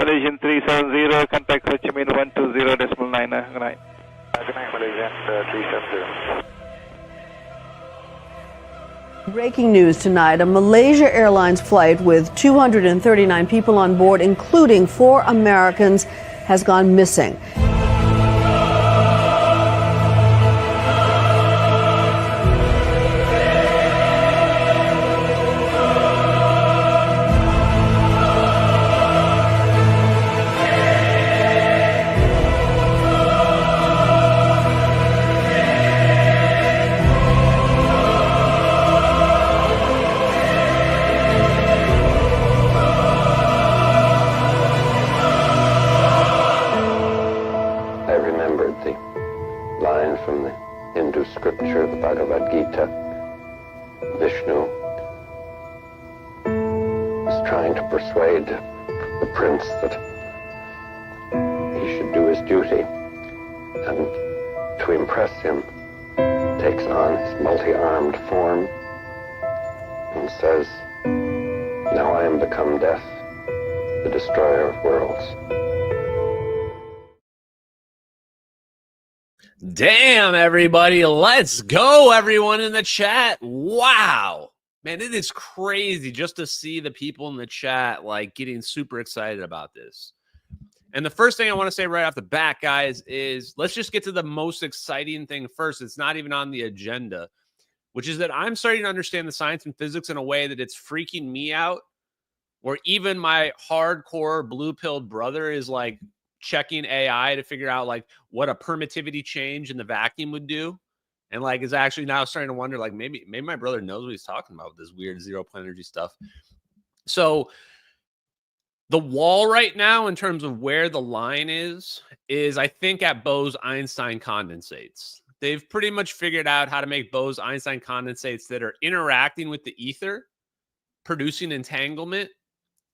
Malaysian 370, contact Ho Chi Minh 120.9. Good night. Good night, Malaysian 370. Breaking news tonight, a Malaysia Airlines flight with 239 people on board, including 4 Americans, has gone missing. From the Hindu scripture, the Bhagavad Gita. Vishnu is trying to persuade the prince that he should do his duty, and to impress him takes on his multi-armed form and says, "Now I am become death, the destroyer of worlds." Damn, everybody. Let's go, everyone in the chat. Wow. Man, it is crazy just to see the people in the chat like getting super excited about this. And the first thing I want to say right off the bat, guys, is let's just get to the most exciting thing first. It's not even on the agenda, which is that I'm starting to understand the science and physics in a way that it's freaking me out, or even my hardcore blue-pilled brother is like checking AI to figure out like what a permittivity change in the vacuum would do, and like is actually now starting to wonder like maybe my brother knows what he's talking about with this weird zero-point energy stuff. So the wall right now in terms of where the line is I think at Bose-Einstein condensates. They've pretty much figured out how to make Bose-Einstein condensates that are interacting with the ether, producing entanglement,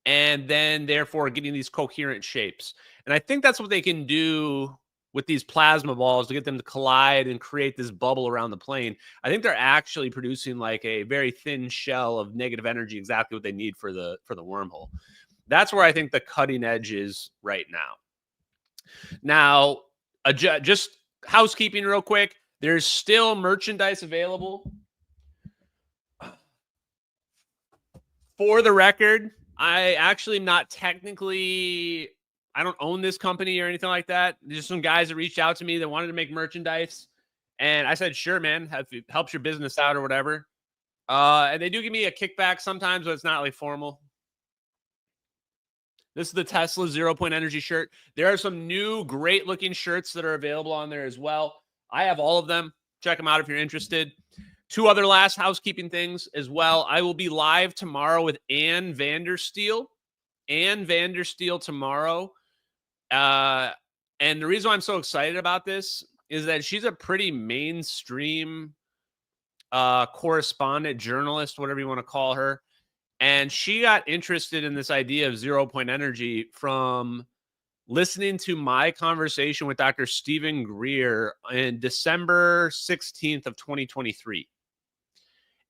and then therefore getting these coherent shapes. And I think that's what they can do with these plasma balls to get them to collide and create this bubble around the plane. I think they're actually producing like a very thin shell of negative energy, exactly what they need for the wormhole. That's where I think the cutting edge is right now. Now, just housekeeping real quick. There's still merchandise available. For the record, I actually am not technically, I don't own this company or anything like that. There's just some guys that reached out to me that wanted to make merchandise. And I said, sure, man, if it helps your business out or whatever. And they do give me a kickback sometimes, but it's not like formal. This is the Tesla 0-point energy shirt. There are some new great looking shirts that are available on there as well. I have all of them. Check them out if you're interested. 2 other last housekeeping things as well. I will be live tomorrow with Ann Vandersteel. Ann Vandersteel tomorrow. And the reason why I'm so excited about this is that she's a pretty mainstream correspondent, journalist, whatever you want to call her. And she got interested in this idea of 0-point energy from listening to my conversation with Dr. Stephen Greer in December 16th of 2023.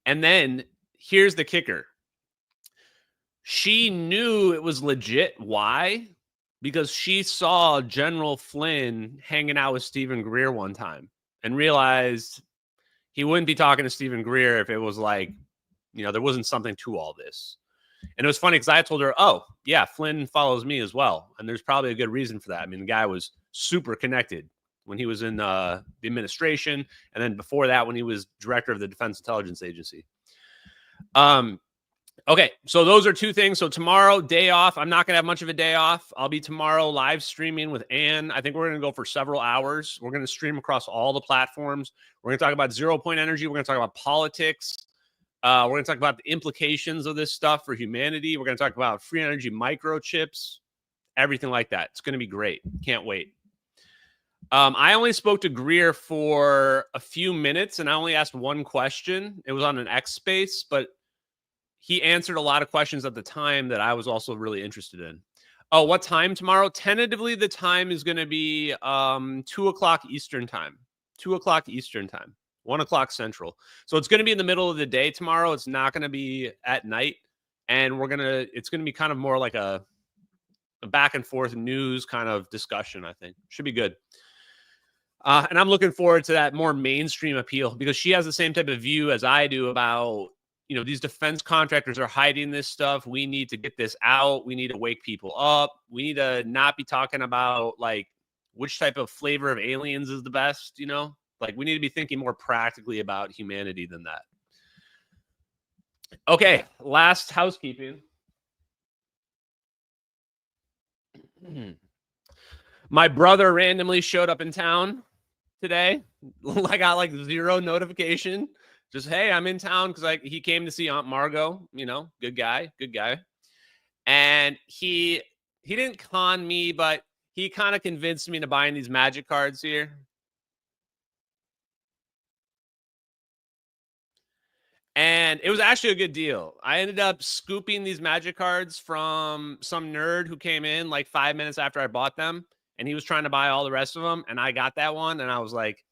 And then here's the kicker. She knew it was legit. Why? Because she saw General Flynn hanging out with Stephen Greer one time and realized he wouldn't be talking to Stephen Greer if it was like, you know, there wasn't something to all this. And it was funny because I told her, oh, yeah, Flynn follows me as well. And there's probably a good reason for that. I mean, the guy was super connected when he was in the administration. And then before that, when he was director of the Defense Intelligence Agency. Okay, so those are 2 things. So tomorrow, day off. I'm not going to have much of a day off. I'll be tomorrow live streaming with Ann. I think we're going to go for several hours. We're going to stream across all the platforms. We're going to talk about 0-point energy. We're going to talk about politics. We're going to talk about the implications of this stuff for humanity. We're going to talk about free energy microchips, everything like that. It's going to be great. Can't wait. I only spoke to Greer for a few minutes, and I only asked one question. It was on an X space, but he answered a lot of questions at the time that I was also really interested in. Oh, what time tomorrow? Tentatively, the time is going to be 2 o'clock Eastern time. 2 o'clock Eastern time. 1 o'clock Central. So it's going to be in the middle of the day tomorrow. It's not going to be at night. And it's going to be kind of more like a a back and forth news kind of discussion. I think should be good. And I'm looking forward to that more mainstream appeal because she has the same type of view as I do about, you know, these defense contractors are hiding this stuff. We need to get this out. We need to wake people up. We need to not be talking about like which type of flavor of aliens is the best, you know, like we need to be thinking more practically about humanity than that. Okay. Last housekeeping. My brother randomly showed up in town today. I got like 0 notification. Just, hey, I'm in town because he came to see Aunt Margot, you know, good guy. And he didn't con me, but he kind of convinced me to buying these magic cards here. And it was actually a good deal. I ended up scooping these magic cards from some nerd who came in like 5 minutes after I bought them. And he was trying to buy all the rest of them. And I got that one. And I was like,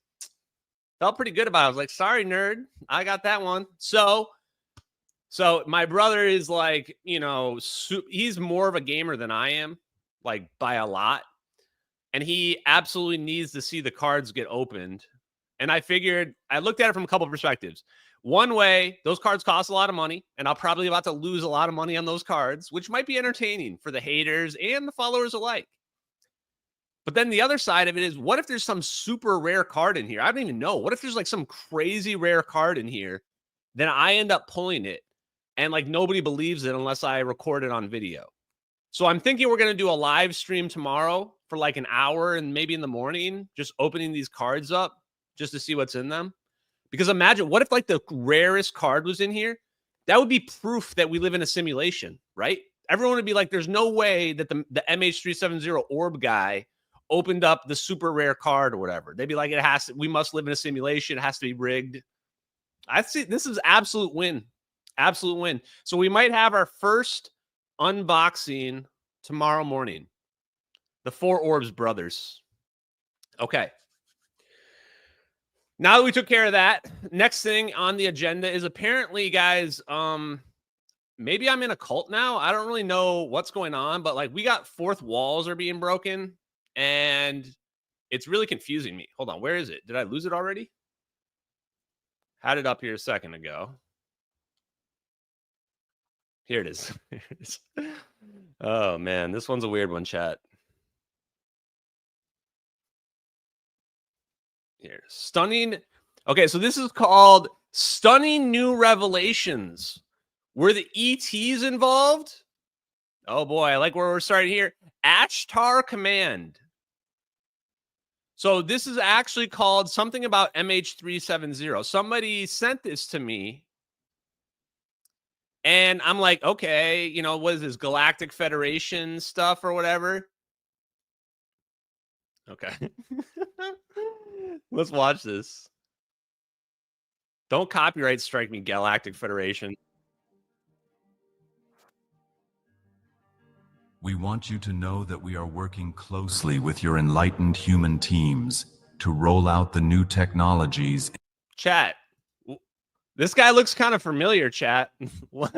felt pretty good about it. I was like, sorry, nerd. I got that one. So my brother is like, you know, he's more of a gamer than I am, like by a lot. And he absolutely needs to see the cards get opened. And I figured, I looked at it from a couple of perspectives. One way, those cards cost a lot of money, and I'll probably about to lose a lot of money on those cards, which might be entertaining for the haters and the followers alike. But then the other side of it is, what if there's some super rare card in here? I don't even know. What if there's like some crazy rare card in here? Then I end up pulling it, and like nobody believes it unless I record it on video. So I'm thinking we're going to do a live stream tomorrow for like an hour and maybe in the morning, just opening these cards up just to see what's in them. Because imagine, what if like the rarest card was in here? That would be proof that we live in a simulation, right? Everyone would be like, there's no way that the MH370 orb guy opened up the super rare card or whatever. They'd be like, we must live in a simulation. It has to be rigged. I see this is absolute win. Absolute win. So we might have our first unboxing tomorrow morning. The 4 Orbs brothers. Okay. Now that we took care of that, next thing on the agenda is apparently, guys, maybe I'm in a cult now. I don't really know what's going on, but like we got fourth walls are being broken and it's really confusing me. Hold on. Where is it? Did I lose it already? Had it up here a second ago. Here it is. Here it is. Oh, man. This one's a weird one, chat. Here. Stunning. Okay, so this is called Stunning New Revelations. Were the ETs involved? Oh, boy. I like where we're starting here. Ashtar Command. So this is actually called something about MH370. Somebody sent this to me. And I'm like, okay, you know, what is this? Galactic Federation stuff or whatever? Okay. Let's watch this. Don't copyright strike me, Galactic Federation. We want you to know that we are working closely with your enlightened human teams to roll out the new technologies. Chat. This guy looks kind of familiar, chat. What?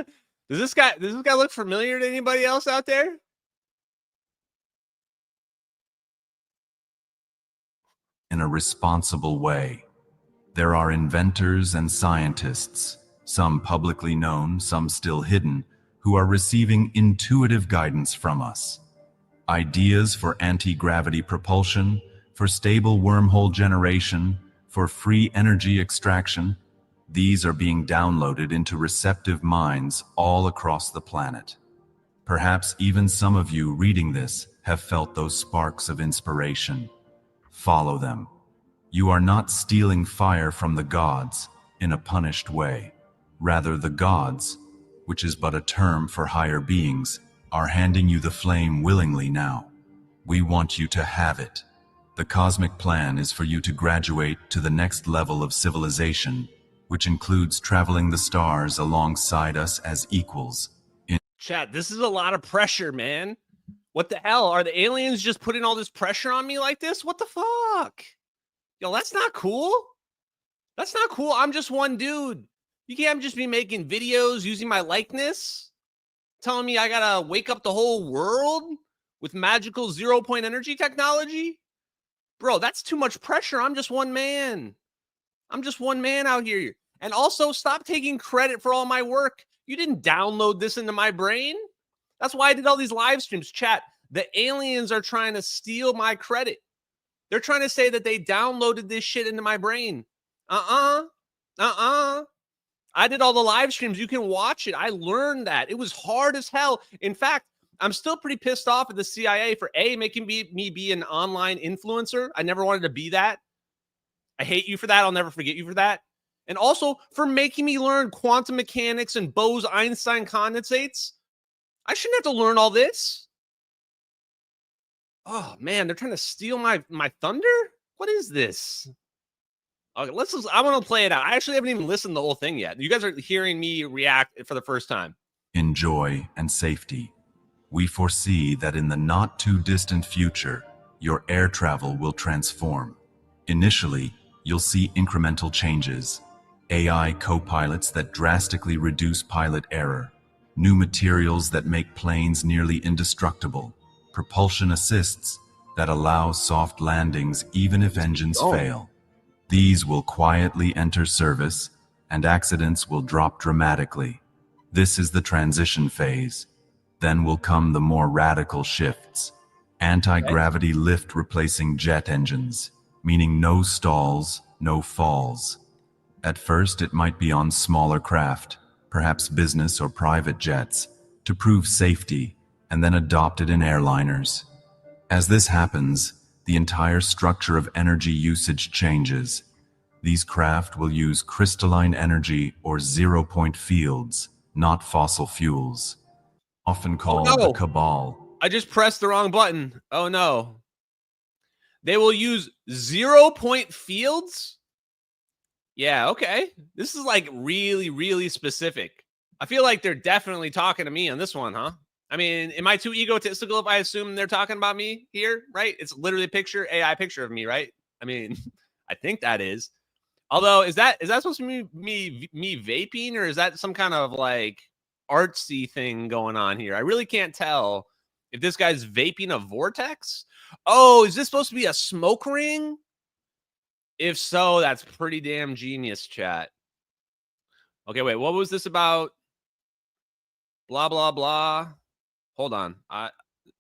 Does this guy look familiar to anybody else out there? In a responsible way. There are inventors and scientists, some publicly known, some still hidden, who are receiving intuitive guidance from us. Ideas for anti-gravity propulsion, for stable wormhole generation, for free energy extraction. These are being downloaded into receptive minds all across the planet. Perhaps even some of you reading this have felt those sparks of inspiration. Follow them. You are not stealing fire from the gods in a punished way. Rather, the gods, which is but a term for higher beings, are handing you the flame willingly now. We want you to have it. The cosmic plan is for you to graduate to the next level of civilization, which includes traveling the stars alongside us as equals. Chat, this is a lot of pressure, man. What the hell? Are the aliens just putting all this pressure on me like this? What the fuck? Yo, that's not cool. That's not cool. I'm just one dude. You can't just be making videos using my likeness, telling me I gotta wake up the whole world. with magical 0-point energy technology? Bro, that's too much pressure. I'm just one man. I'm just one man out here. And also, stop taking credit for all my work. You didn't download this into my brain. That's why I did all these live streams. Chat, the aliens are trying to steal my credit. They're trying to say that they downloaded this shit into my brain. I did all the live streams. You can watch it. I learned that. It was hard as hell. In fact, I'm still pretty pissed off at the CIA for making me be an online influencer. I never wanted to be that. I hate you for that. I'll never forget you for that. And also for making me learn quantum mechanics and Bose-Einstein condensates. I shouldn't have to learn all this. Oh man, they're trying to steal my thunder? What is this? Okay, I want to play it out. I actually haven't even listened to the whole thing yet. You guys are hearing me react for the first time. In joy and safety, we foresee that in the not too distant future, your air travel will transform. Initially, you'll see incremental changes, AI co-pilots that drastically reduce pilot error, new materials that make planes nearly indestructible, propulsion assists that allow soft landings even if engines fail. These will quietly enter service, and accidents will drop dramatically. This is the transition phase. Then will come the more radical shifts. Anti-gravity lift replacing jet engines, meaning no stalls, no falls. At first, it might be on smaller craft, perhaps business or private jets, to prove safety, and then adopted in airliners. As this happens, the entire structure of energy usage changes. These craft will use crystalline energy or zero-point fields, not fossil fuels. Often called the cabal. I just pressed the wrong button. Oh no. They will use 0-point fields? Yeah, okay. This is like really, really specific. I feel like they're definitely talking to me on this one, huh? I mean, am I too egotistical if I assume they're talking about me here, right? It's literally a AI picture of me, right? I mean, I think that is. Although, is that supposed to be me vaping, or is that some kind of like artsy thing going on here? I really can't tell if this guy's vaping a vortex. Oh, is this supposed to be a smoke ring? If so, that's pretty damn genius, chat. Okay, wait, what was this about? Blah, blah, blah. Hold on.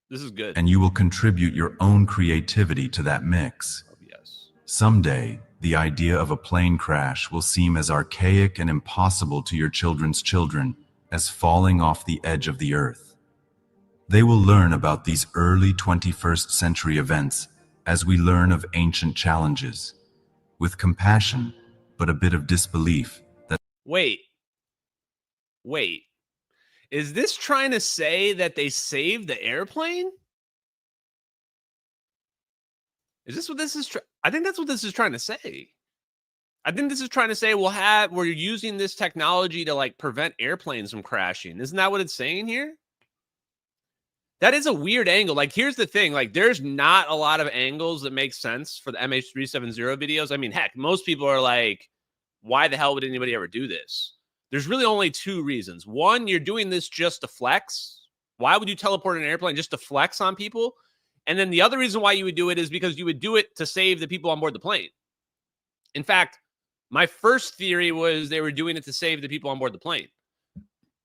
This is good. And you will contribute your own creativity to that mix. Oh, yes. Someday, the idea of a plane crash will seem as archaic and impossible to your children's children as falling off the edge of the earth. They will learn about these early 21st century events as we learn of ancient challenges, with compassion, but a bit of disbelief that— Wait. Is this trying to say that they saved the airplane? Is this what this is? I think that's what this is trying to say. I think this is trying to say we're using this technology to like prevent airplanes from crashing. Isn't that what it's saying here? That is a weird angle. Like, here's the thing. Like, there's not a lot of angles that make sense for the MH370 videos. I mean, heck, most people are like, why the hell would anybody ever do this? There's really only two reasons. One, you're doing this just to flex. Why would you teleport an airplane just to flex on people? And then the other reason why you would do it is because you would do it to save the people on board the plane. In fact, my first theory was they were doing it to save the people on board the plane.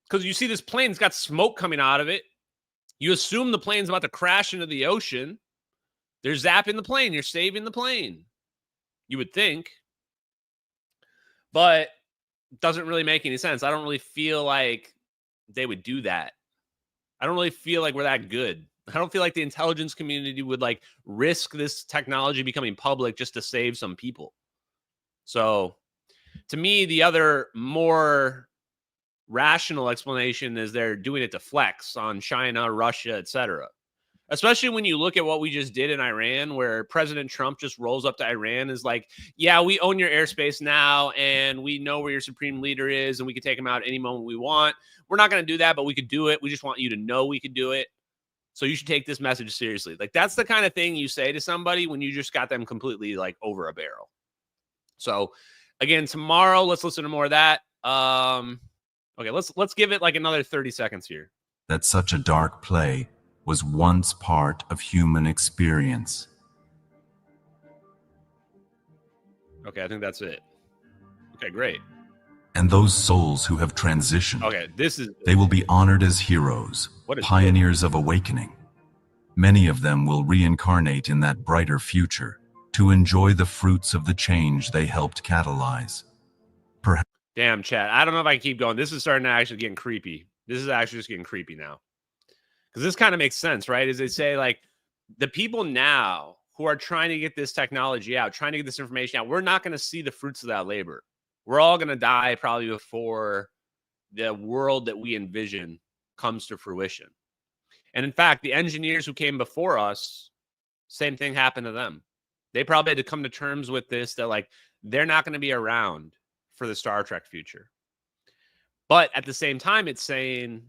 Because you see this plane's got smoke coming out of it. You assume the plane's about to crash into the ocean. They're zapping the plane. You're saving the plane. You would think. But it doesn't really make any sense. I don't really feel like they would do that. I don't really feel like we're that good. I don't feel like the intelligence community would like risk this technology becoming public just to save some people. So to me, the other more rational explanation is they're doing it to flex on China, Russia, etc. Especially when you look at what we just did in Iran, where President Trump just rolls up to Iran, is like, yeah, we own your airspace now, and we know where your supreme leader is, and we can take him out any moment we want. We're not going to do that, but we could do it. We just want you to know we could do it. So you should take this message seriously. Like, that's the kind of thing you say to somebody when you just got them completely like over a barrel. So again, tomorrow, let's listen to more of that. Okay, let's give it like another 30 seconds here. That such a dark play was once part of human experience. Okay, I think that's it. Okay, great. And those souls who have transitioned, Okay, they will be honored as heroes, What is pioneers of awakening. Many of them will reincarnate in that brighter future to enjoy the fruits of the change they helped catalyze. Damn, chat. I don't know if I can keep going. This is starting to actually getting creepy. This is actually just getting creepy now. Because this kind of makes sense, right? As they say, like, the people now who are trying to get this technology out, trying to get this information out, we're not going to see the fruits of that labor. We're all going to die probably before the world that we envision comes to fruition. And in fact, the engineers who came before us, same thing happened to them. They probably had to come to terms with this, that like they're not going to be around for the Star Trek future. But at the same time, it's saying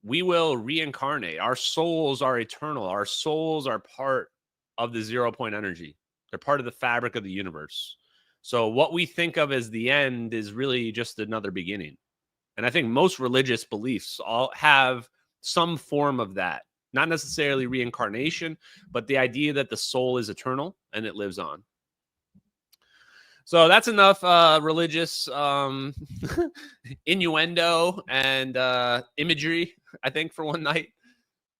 we will reincarnate. Our souls are eternal. Our souls are part of the 0 point energy. They're part of the fabric of the universe. So what we think of as the end is really just another beginning. And I think most religious beliefs all have some form of that. Not necessarily reincarnation, but the idea that the soul is eternal and it lives on. So that's enough religious innuendo and imagery, I think, for one night.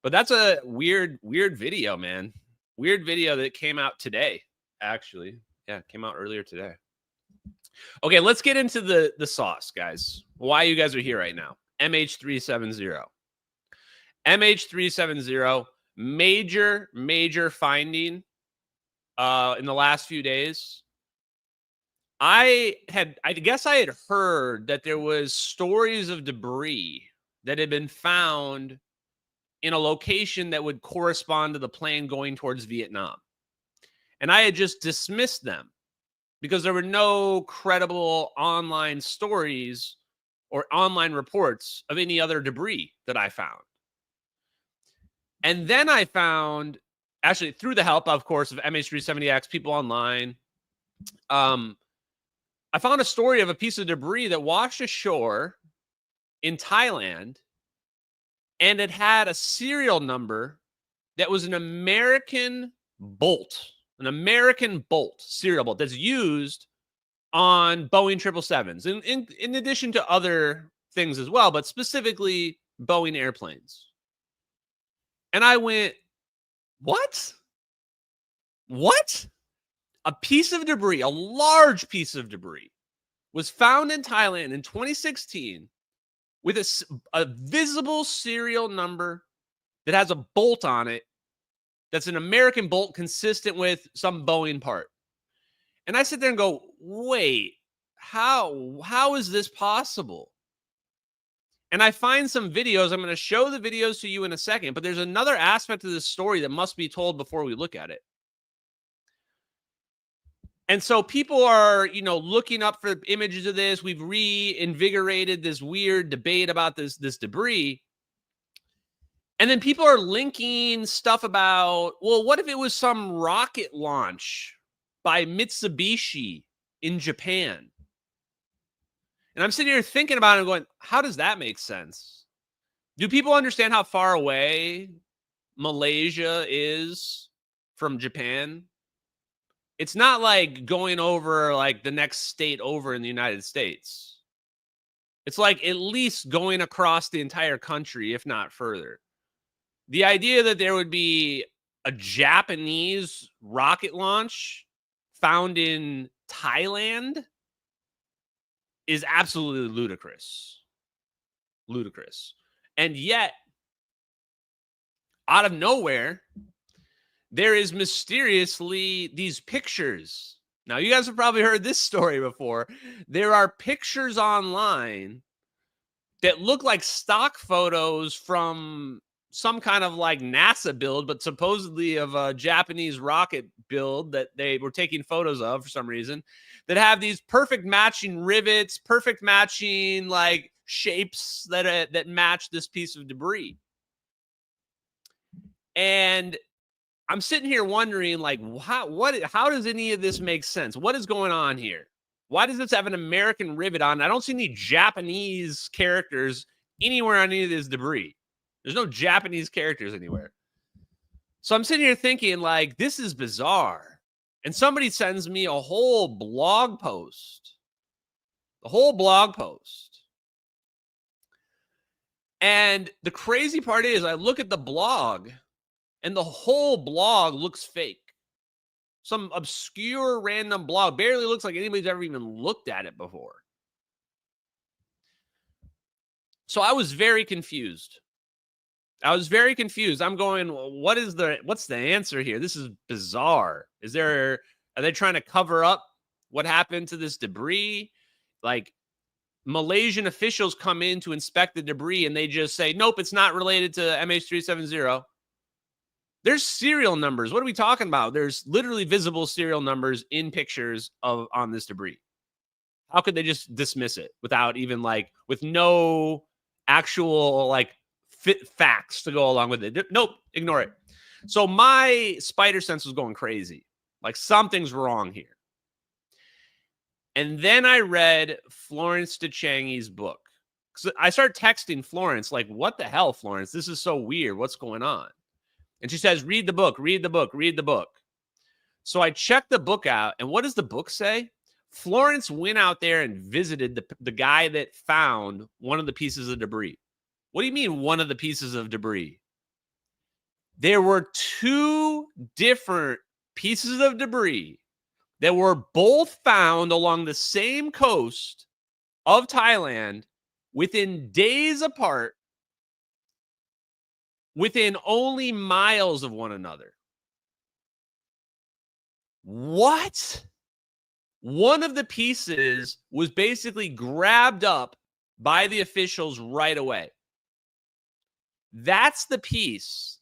But that's a weird video, man. Weird video that came out today, actually. Yeah, it came out earlier today. Okay, let's get into the sauce, guys. Why you guys are here right now. MH370. MH370, major finding in the last few days. I guess I had heard that there was stories of debris that had been found in a location that would correspond to the plane going towards Vietnam. And I had just dismissed them because there were no credible online stories or online reports of any other debris that I found. And then I found, actually through the help, of course, of MH370X, people online, I found a story of a piece of debris that washed ashore in Thailand, and it had a serial number that was an American bolt serial bolt that's used on Boeing 777s, in addition to other things as well, but specifically Boeing airplanes. And I went, what? What? A piece of debris, a large piece of debris, was found in Thailand in 2016 with a visible serial number that has a bolt on it that's an American bolt consistent with some Boeing part. And I sit there and go, wait, how is this possible? And I find some videos. I'm going to show the videos to you in a second, but there's another aspect of this story that must be told before we look at it. And so people are, looking up for images of this. We've reinvigorated this weird debate about this debris. And then people are linking stuff about, well, what if it was some rocket launch by Mitsubishi in Japan? And I'm sitting here thinking about it and going, how does that make sense? Do people understand how far away Malaysia is from Japan? It's not like going over like the next state over in the United States. It's like at least going across the entire country, if not further. The idea that there would be a Japanese rocket launch found in Thailand is absolutely ludicrous. Ludicrous. And yet, out of nowhere, there is mysteriously these pictures. Now, you guys have probably heard this story before. There are pictures online that look like stock photos from some kind of like NASA build, but supposedly of a Japanese rocket build that they were taking photos of for some reason, that have these perfect matching rivets, perfect matching like shapes that match this piece of debris. And I'm sitting here wondering, like, how does any of this make sense? What is going on here? Why does this have an American rivet on? I don't see any Japanese characters anywhere on any of this debris. There's no Japanese characters anywhere. So I'm sitting here thinking, like, this is bizarre. And somebody sends me a whole blog post. The whole blog post. And the crazy part is I look at the blog and the whole blog looks fake. Some obscure random blog. Barely looks like anybody's ever even looked at it before. So I was very confused. I'm going, what's the answer here? This is bizarre. Are they trying to cover up what happened to this debris? Like, Malaysian officials come in to inspect the debris and they just say, nope, it's not related to MH370. There's serial numbers. What are we talking about? There's literally visible serial numbers in pictures on this debris. How could they just dismiss it without even with no actual fit facts to go along with it? Nope, ignore it. So my spider sense was going crazy. Like, something's wrong here. And then I read Florence Changi's book. So I started texting Florence, like, what the hell, Florence? This is so weird. What's going on? And she says, read the book, read the book, read the book. So I checked the book out. And what does the book say? Florence went out there and visited the guy that found one of the pieces of debris. What do you mean one of the pieces of debris? There were two different pieces of debris that were both found along the same coast of Thailand within days apart, within only miles of one another. What? One of the pieces was basically grabbed up by the officials right away. That's the piece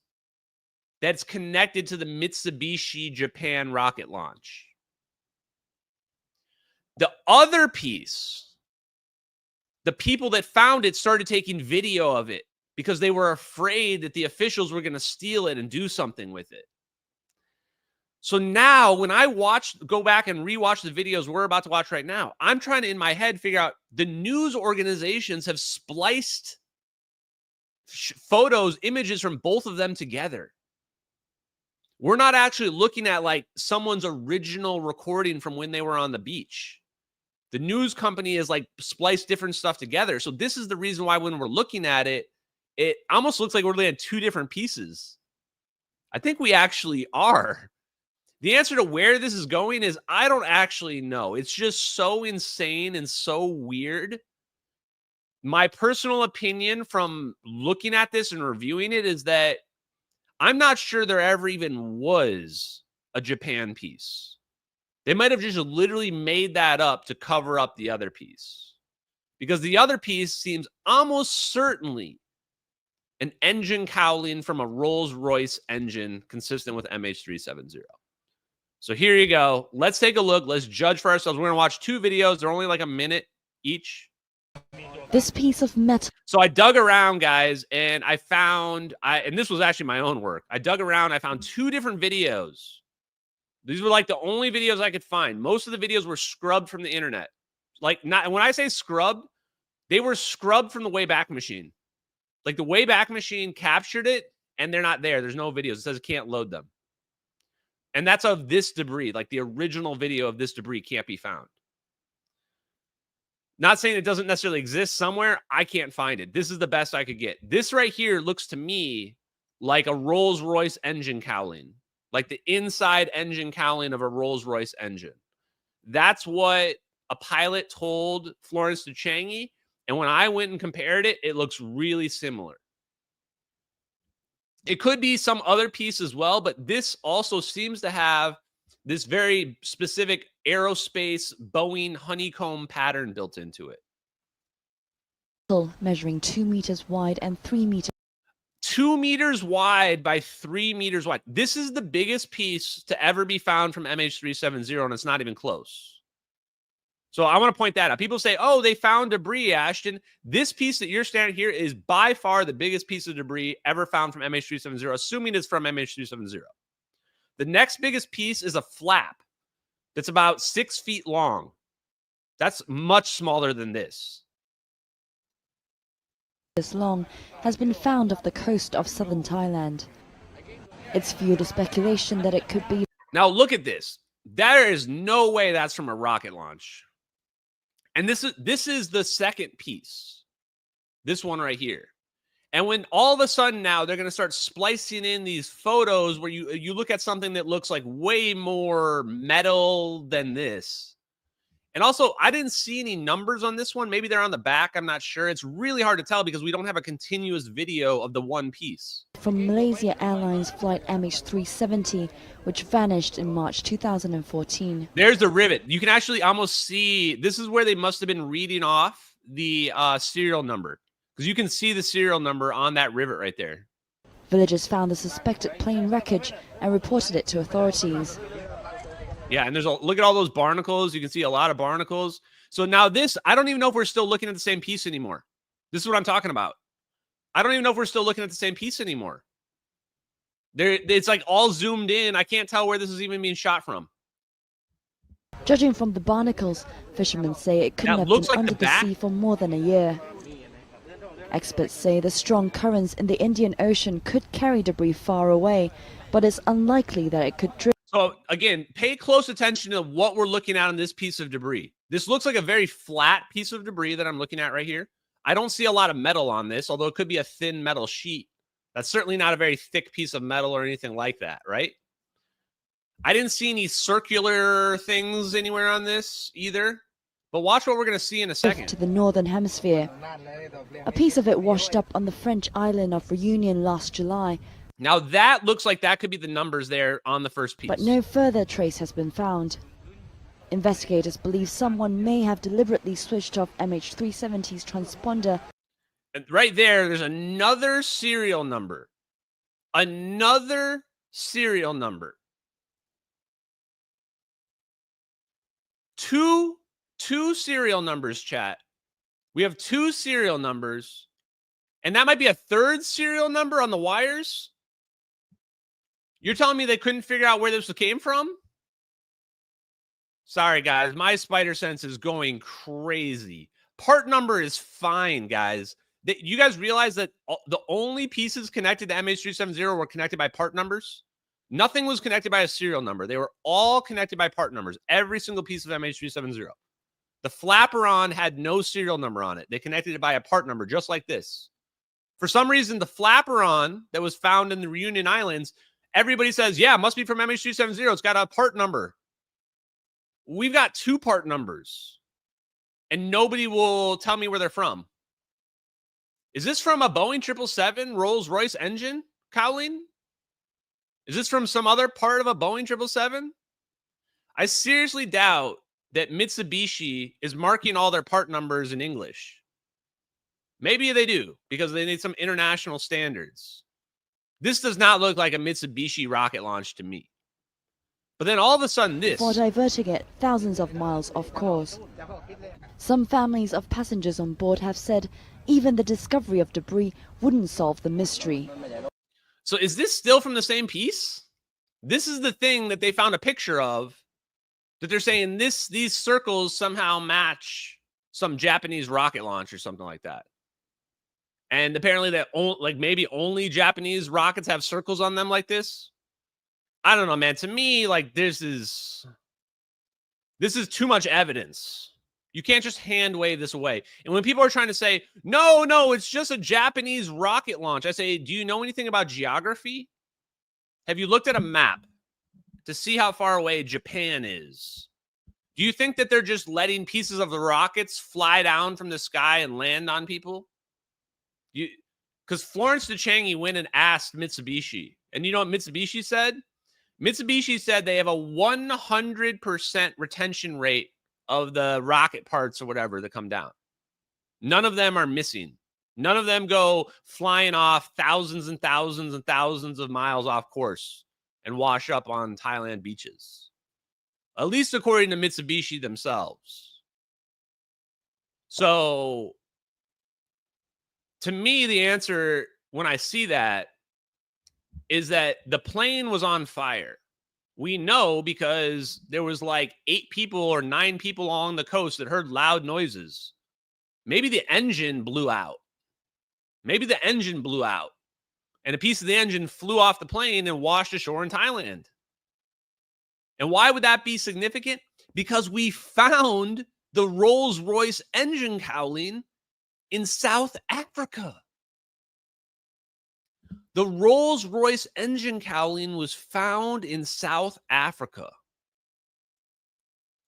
that's connected to the Mitsubishi Japan rocket launch. The other piece, the people that found it started taking video of it because they were afraid that the officials were going to steal it and do something with it. So now when I go back and rewatch the videos we're about to watch right now, I'm trying to, in my head, figure out the news organizations have spliced photos, images from both of them together. We're not actually looking at someone's original recording from when they were on the beach. The news company has spliced different stuff together. So this is the reason why when we're looking at it, it almost looks like we're looking at two different pieces. I think we actually are. The answer to where this is going is I don't actually know. It's just so insane and so weird. My personal opinion from looking at this and reviewing it is that I'm not sure there ever even was a Japan piece. They might have just literally made that up to cover up the other piece. Because the other piece seems almost certainly an engine cowling from a Rolls Royce engine consistent with MH370. So here you go. Let's take a look. Let's judge for ourselves. We're going to watch two videos. They're only a minute each. This piece of metal. So I dug around, guys, and I found, and this was actually my own work. I dug around. I found two different videos. These were the only videos I could find. Most of the videos were scrubbed from the internet. Not when I say scrubbed, they were scrubbed from the Wayback Machine. The Wayback Machine captured it, and they're not there. There's no videos. It says it can't load them. And that's of this debris. The original video of this debris can't be found. Not saying it doesn't necessarily exist somewhere. I can't find it. This is the best I could get. This right here looks to me like a Rolls Royce engine cowling. Like the inside engine cowling of a Rolls Royce engine. That's what a pilot told Florence Changi. And when I went and compared it, it looks really similar. It could be some other piece as well, but this also seems to have this very specific aerospace Boeing honeycomb pattern built into it. Measuring 2 meters wide and 3 meters. 2 meters wide by 3 meters wide. This is the biggest piece to ever be found from MH370, and it's not even close. So I want to point that out. People say, oh, they found debris, Ashton. This piece that you're standing here is by far the biggest piece of debris ever found from MH370, assuming it's from MH370. The next biggest piece is a flap that's about 6 feet long. That's much smaller than this. long has been found off the coast of southern Thailand. It's fueled a speculation that it could be. Now look at this. There is no way that's from a rocket launch. And this is the second piece. This one right here. And when all of a sudden now they're going to start splicing in these photos where you look at something that looks like way more metal than this. And also, I didn't see any numbers on this one. Maybe they're on the back. I'm not sure. It's really hard to tell because we don't have a continuous video of the one piece. From Malaysia Airlines flight MH370, which vanished in March 2014. There's the rivet. You can actually almost see, this is where they must have been reading off the serial number. Because you can see the serial number on that rivet right there. Villagers found the suspected plane wreckage and reported it to authorities. Yeah, and look at all those barnacles. You can see a lot of barnacles. So now this, I don't even know if we're still looking at the same piece anymore. This is what I'm talking about. I don't even know if we're still looking at the same piece anymore. It's like all zoomed in. I can't tell where this is even being shot from. Judging from the barnacles, fishermen say it couldn't have been under the sea for more than a year. Experts say the strong currents in the Indian Ocean could carry debris far away, but it's unlikely that it could drift. So again, pay close attention to what we're looking at on this piece of debris. This looks like a very flat piece of debris that I'm looking at right here. I don't see a lot of metal on this, although it could be a thin metal sheet. That's certainly not a very thick piece of metal or anything like that, right? I didn't see any circular things anywhere on this either. But watch what we're going to see in a second. To the northern hemisphere. A piece of it washed up on the French island of Reunion last July. Now that looks like that could be the numbers there on the first piece. But no further trace has been found. Investigators believe someone may have deliberately switched off MH370's transponder. And right there's another serial number. Another serial number. Two serial numbers, chat. We have two serial numbers. And that might be a third serial number on the wires. You're telling me they couldn't figure out where this came from? Sorry, guys. My spider sense is going crazy. Part number is fine, guys. You guys realize that the only pieces connected to MH370 were connected by part numbers? Nothing was connected by a serial number. They were all connected by part numbers. Every single piece of MH370. The flaperon had no serial number on it. They connected it by a part number, just like this. For some reason, the flaperon that was found in the Reunion Islands, everybody says, yeah, it must be from MH370. It's got a part number. We've got two part numbers, and nobody will tell me where they're from. Is this from a Boeing 777 Rolls Royce engine cowling? Is this from some other part of a Boeing 777? I seriously doubt that Mitsubishi is marking all their part numbers in English. Maybe they do, because they need some international standards. This does not look like a Mitsubishi rocket launch to me. But then all of a sudden this... For diverting it thousands of miles off course. Some families of passengers on board have said even the discovery of debris wouldn't solve the mystery. So is this still from the same piece? This is the thing that they found a picture of, that they're saying these circles somehow match some Japanese rocket launch or something like that. And apparently that maybe only Japanese rockets have circles on them like this. I don't know, man. To me, like this is too much evidence. You can't just hand wave this away. And when people are trying to say, no, it's just a Japanese rocket launch, I say, do you know anything about geography? Have you looked at a map to see how far away Japan is? Do you think that they're just letting pieces of the rockets fly down from the sky and land on people? Because Florence went and asked Mitsubishi. And you know what Mitsubishi said? Mitsubishi said they have a 100% retention rate of the rocket parts or whatever that come down. None of them are missing. None of them go flying off thousands and thousands and thousands of miles off course and wash up on Thailand beaches. At least according to Mitsubishi themselves. So, to me, the answer when I see that is that the plane was on fire. We know because there was like 8 people or 9 people along the coast that heard loud noises. Maybe the engine blew out. Maybe the engine blew out and a piece of the engine flew off the plane and washed ashore in Thailand. And why would that be significant? Because we found the Rolls Royce engine cowling in South Africa. The Rolls Royce engine cowling was found in South Africa.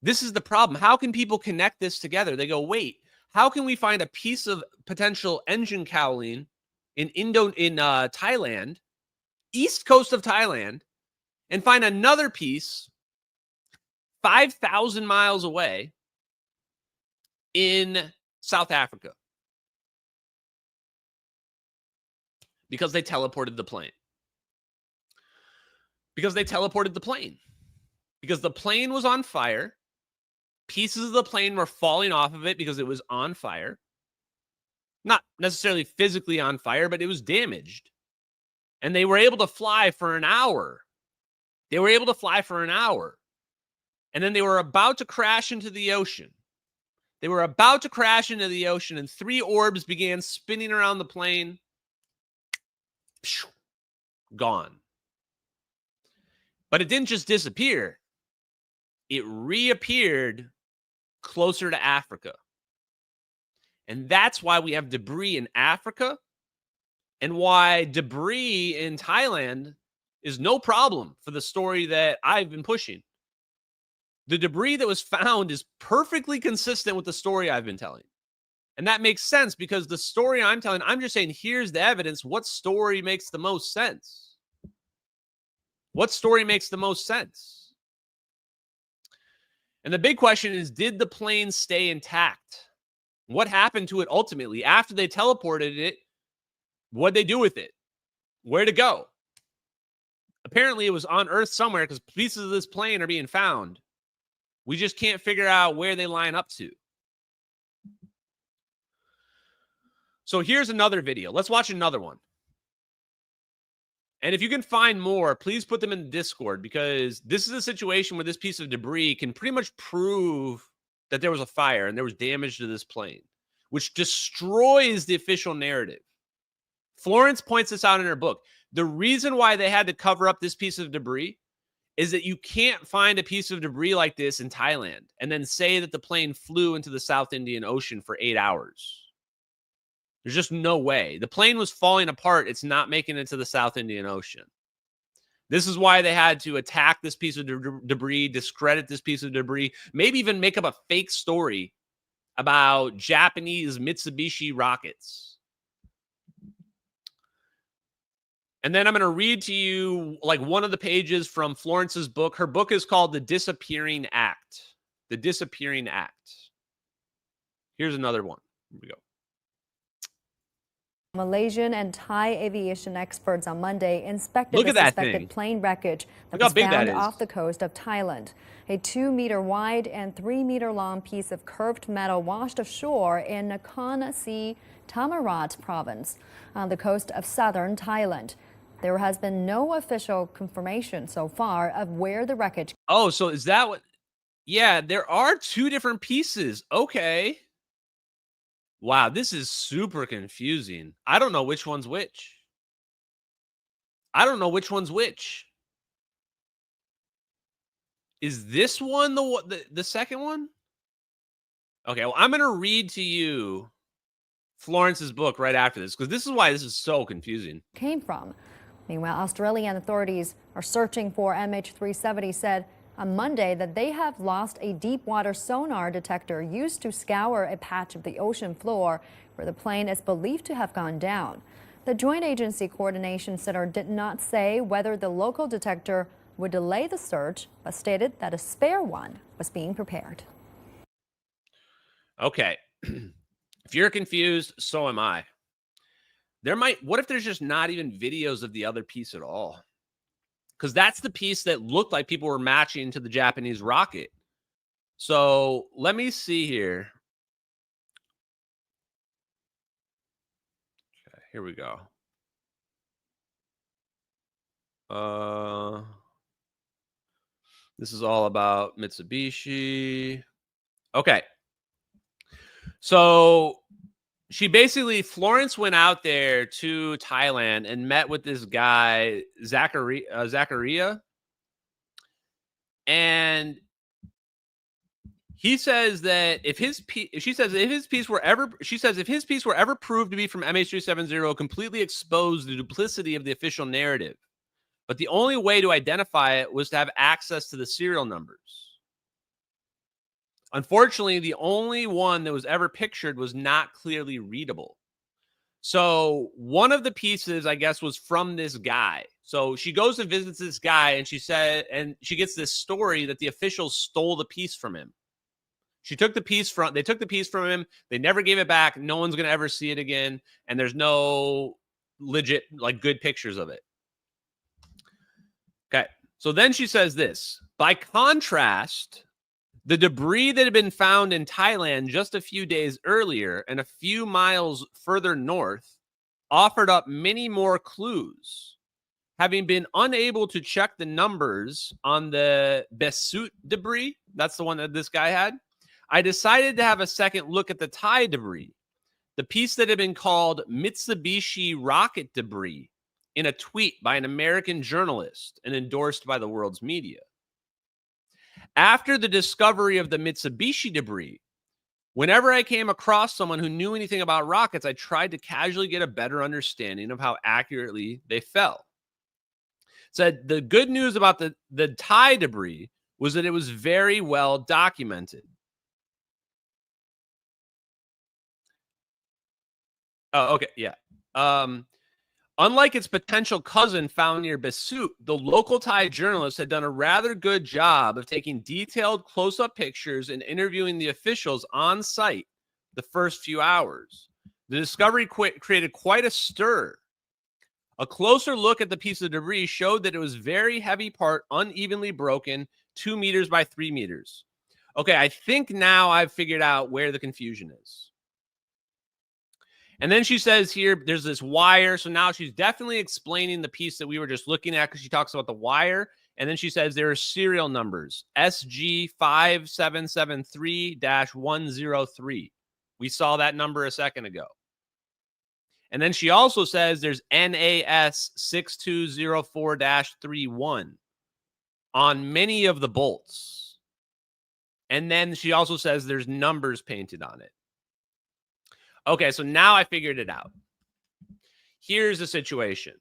This is the problem. How can people connect this together? They go, wait, how can we find a piece of potential engine cowling in Thailand, east coast of Thailand, and find another piece 5,000 miles away in South Africa? Because they teleported the plane. Because they teleported the plane. Because the plane was on fire. Pieces of the plane were falling off of it because it was on fire. Not necessarily physically on fire, but it was damaged. And they were able to fly for an hour. They were able to fly for an hour. And then they were about to crash into the ocean. They were about to crash into the ocean, and 3 orbs began spinning around the plane. Gone. But it didn't just disappear. It reappeared closer to Africa. And that's why we have debris in Africa, and why debris in Thailand is no problem for the story that I've been pushing. The debris that was found is perfectly consistent with the story I've been telling. And that makes sense because the story I'm telling, I'm just saying, here's the evidence. What story makes the most sense? What story makes the most sense? And the big question is, did the plane stay intact? What happened to it ultimately? After they teleported it, what'd they do with it? Where'd it go? Apparently, it was on Earth somewhere because pieces of this plane are being found. We just can't figure out where they line up to. So here's another video. Let's watch another one. And if you can find more, please put them in the Discord, because this is a situation where this piece of debris can pretty much prove that there was a fire and there was damage to this plane, which destroys the official narrative. Florence points this out in her book. The reason why they had to cover up this piece of debris is that you can't find a piece of debris like this in Thailand and then say that the plane flew into the South Indian Ocean for 8 hours. There's just no way. The plane was falling apart. It's not making it to the South Indian Ocean. This is why they had to attack this piece of debris, discredit this piece of debris, maybe even make up a fake story about Japanese Mitsubishi rockets. And then I'm going to read to you like one of the pages from Florence's book. Her book is called The Disappearing Act. The Disappearing Act. Here's another one. Here we go. Malaysian and Thai aviation experts on Monday inspected the suspected plane wreckage that was found off the coast of Thailand. A 2-meter-wide and 3-meter-long piece of curved metal washed ashore in Nakhon Si Thammarat province on the coast of southern Thailand. There has been no official confirmation so far of where the wreckage. Oh, so is that what? Yeah, there are 2 different pieces. Okay. Wow, this is super confusing. I don't know which one's which. I don't know which one's which. Is this one the second one? Okay, well, I'm going to read to you Florence's book right after this, because this is why this is so confusing. Came from. Meanwhile, Australian authorities are searching for MH370 said on Monday that they have lost a deep water sonar detector used to scour a patch of the ocean floor where the plane is believed to have gone down. The Joint Agency Coordination Center did not say whether the local detector would delay the search, but stated that a spare one was being prepared. Okay. If you're confused, so am I. What if there's just not even videos of the other piece at all? Because that's the piece that looked like people were matching to the Japanese rocket. So let me see here. Okay, here we go. This is all about Mitsubishi. Okay. So she basically, Florence went out there to Thailand and met with this guy, Zachariah. And he says that if his piece were ever proved to be from MH370, completely exposed the duplicity of the official narrative. But the only way to identify it was to have access to the serial numbers. Unfortunately, the only one that was ever pictured was not clearly readable. So one of the pieces, I guess, was from this guy. So she goes and visits this guy, and she gets this story that the officials stole the piece from him. They took the piece from him. They never gave it back. No one's going to ever see it again. And there's no legit, like, good pictures of it. Okay. So then she says this. By contrast, the debris that had been found in Thailand just a few days earlier and a few miles further north offered up many more clues. Having been unable to check the numbers on the Besut debris, that's the one that this guy had, I decided to have a second look at the Thai debris, the piece that had been called Mitsubishi rocket debris in a tweet by an American journalist and endorsed by the world's media. After the discovery of the Mitsubishi debris, whenever I came across someone who knew anything about rockets, I tried to casually get a better understanding of how accurately they fell. Said the good news about the Thai debris was that it was very well documented. Oh, okay, yeah. Unlike its potential cousin found near Besut, the local Thai journalist had done a rather good job of taking detailed close-up pictures and interviewing the officials on site the first few hours. The discovery created quite a stir. A closer look at the piece of debris showed that it was very heavy part, unevenly broken, 2 meters by 3 meters. Okay, I think now I've figured out where the confusion is. And then she says here, there's this wire. So now she's definitely explaining the piece that we were just looking at because she talks about the wire. And then she says there are serial numbers, SG5773-103. We saw that number a second ago. And then she also says there's NAS 6204-31 on many of the bolts. And then she also says there's numbers painted on it. Okay, so now I figured it out. Here's the situation.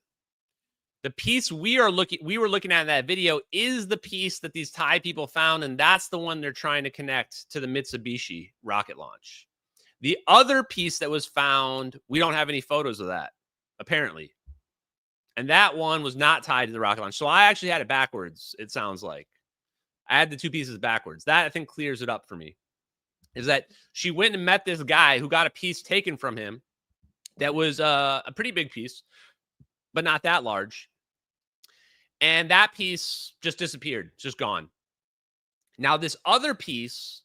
The piece we were looking at in that video is the piece that these Thai people found, and that's the one they're trying to connect to the Mitsubishi rocket launch. The other piece that was found, we don't have any photos of that, apparently. And that one was not tied to the rocket launch. So I actually had it backwards, it sounds like. I had the two pieces backwards. That, I think, clears it up for me. Is that she went and met this guy who got a piece taken from him that was a pretty big piece, but not that large. And that piece just disappeared, just gone. Now, this other piece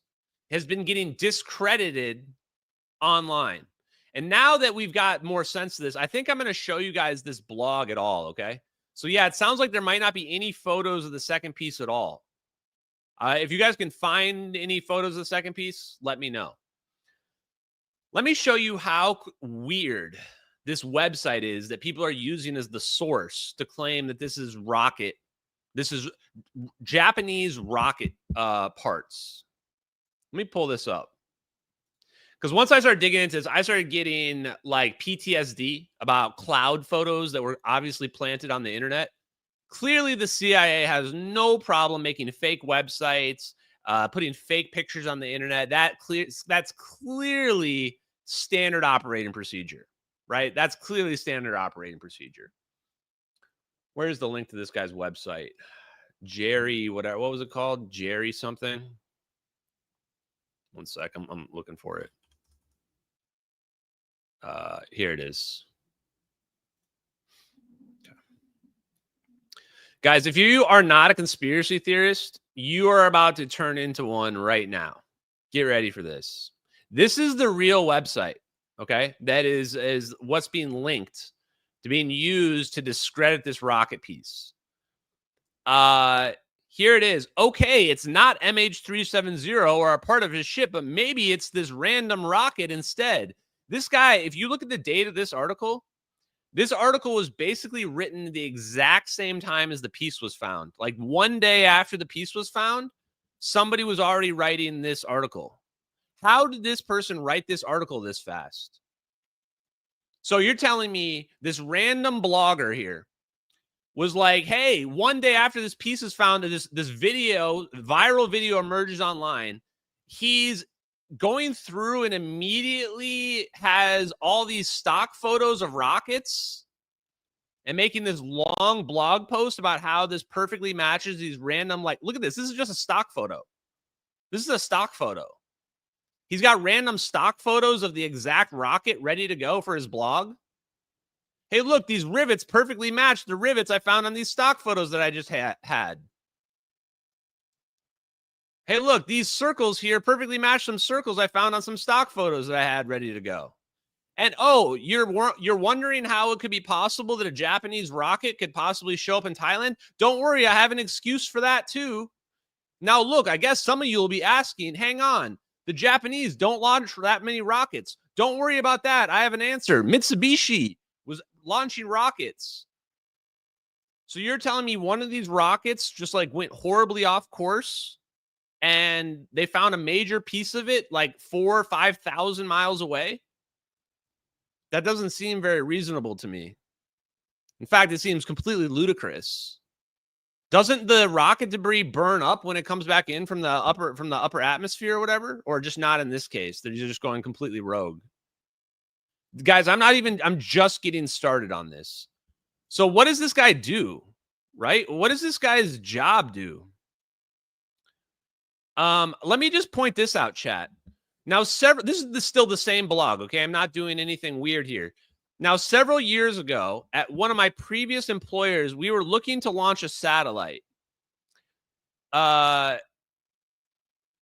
has been getting discredited online. And now that we've got more sense to this, I think I'm going to show you guys this blog at all, okay? So, yeah, it sounds like there might not be any photos of the second piece at all. If you guys can find any photos of the second piece, let me know. Let me show you how weird this website is that people are using as the source to claim that this is rocket. This is Japanese rocket parts. Let me pull this up. Because once I started digging into this, I started getting like PTSD about cloud photos that were obviously planted on the internet. Clearly, the CIA has no problem making fake websites, putting fake pictures on the internet. That's clearly standard operating procedure, right? That's clearly standard operating procedure. Where's the link to this guy's website? Jerry, whatever. What was it called? Jerry something. One sec. I'm looking for it. Here it is. Guys, if you are not a conspiracy theorist, you are about to turn into one right now. Get ready for this. This is the real website, okay? That is what's being linked to being used to discredit this rocket piece. Here it is. Okay, it's not MH370 or a part of his ship, but maybe it's this random rocket instead. This guy, if you look at the date of this article was basically written the exact same time as the piece was found. Like one day after the piece was found, somebody was already writing this article. How did this person write this article this fast? So you're telling me this random blogger here was like, hey, one day after this piece is found, this viral video emerges online. He's going through and immediately has all these stock photos of rockets and making this long blog post about how this perfectly matches these random, like, look at this. This is just a stock photo. This is a stock photo. He's got random stock photos of the exact rocket ready to go for his blog. Hey, look, these rivets perfectly match the rivets I found on these stock photos that I just had. Hey, look, these circles here perfectly match some circles I found on some stock photos that I had ready to go. And oh, you're wondering how it could be possible that a Japanese rocket could possibly show up in Thailand? Don't worry, I have an excuse for that too. Now, look, I guess some of you will be asking, hang on, the Japanese don't launch that many rockets. Don't worry about that. I have an answer. Mitsubishi was launching rockets. So you're telling me one of these rockets just like went horribly off course and they found a major piece of it like 4,000 or 5,000 miles away? That doesn't seem very reasonable to me. In fact, it seems completely ludicrous. Doesn't the rocket debris burn up when it comes back in from the upper atmosphere or whatever? Or just not in this case? They're just going completely rogue. Guys, I'm just getting started on this. So what does this guy do? Right? What does this guy's job do? Let me just point this out, chat. Now, this is still the same blog, okay? I'm not doing anything weird here. Now, several years ago, at one of my previous employers, we were looking to launch a satellite.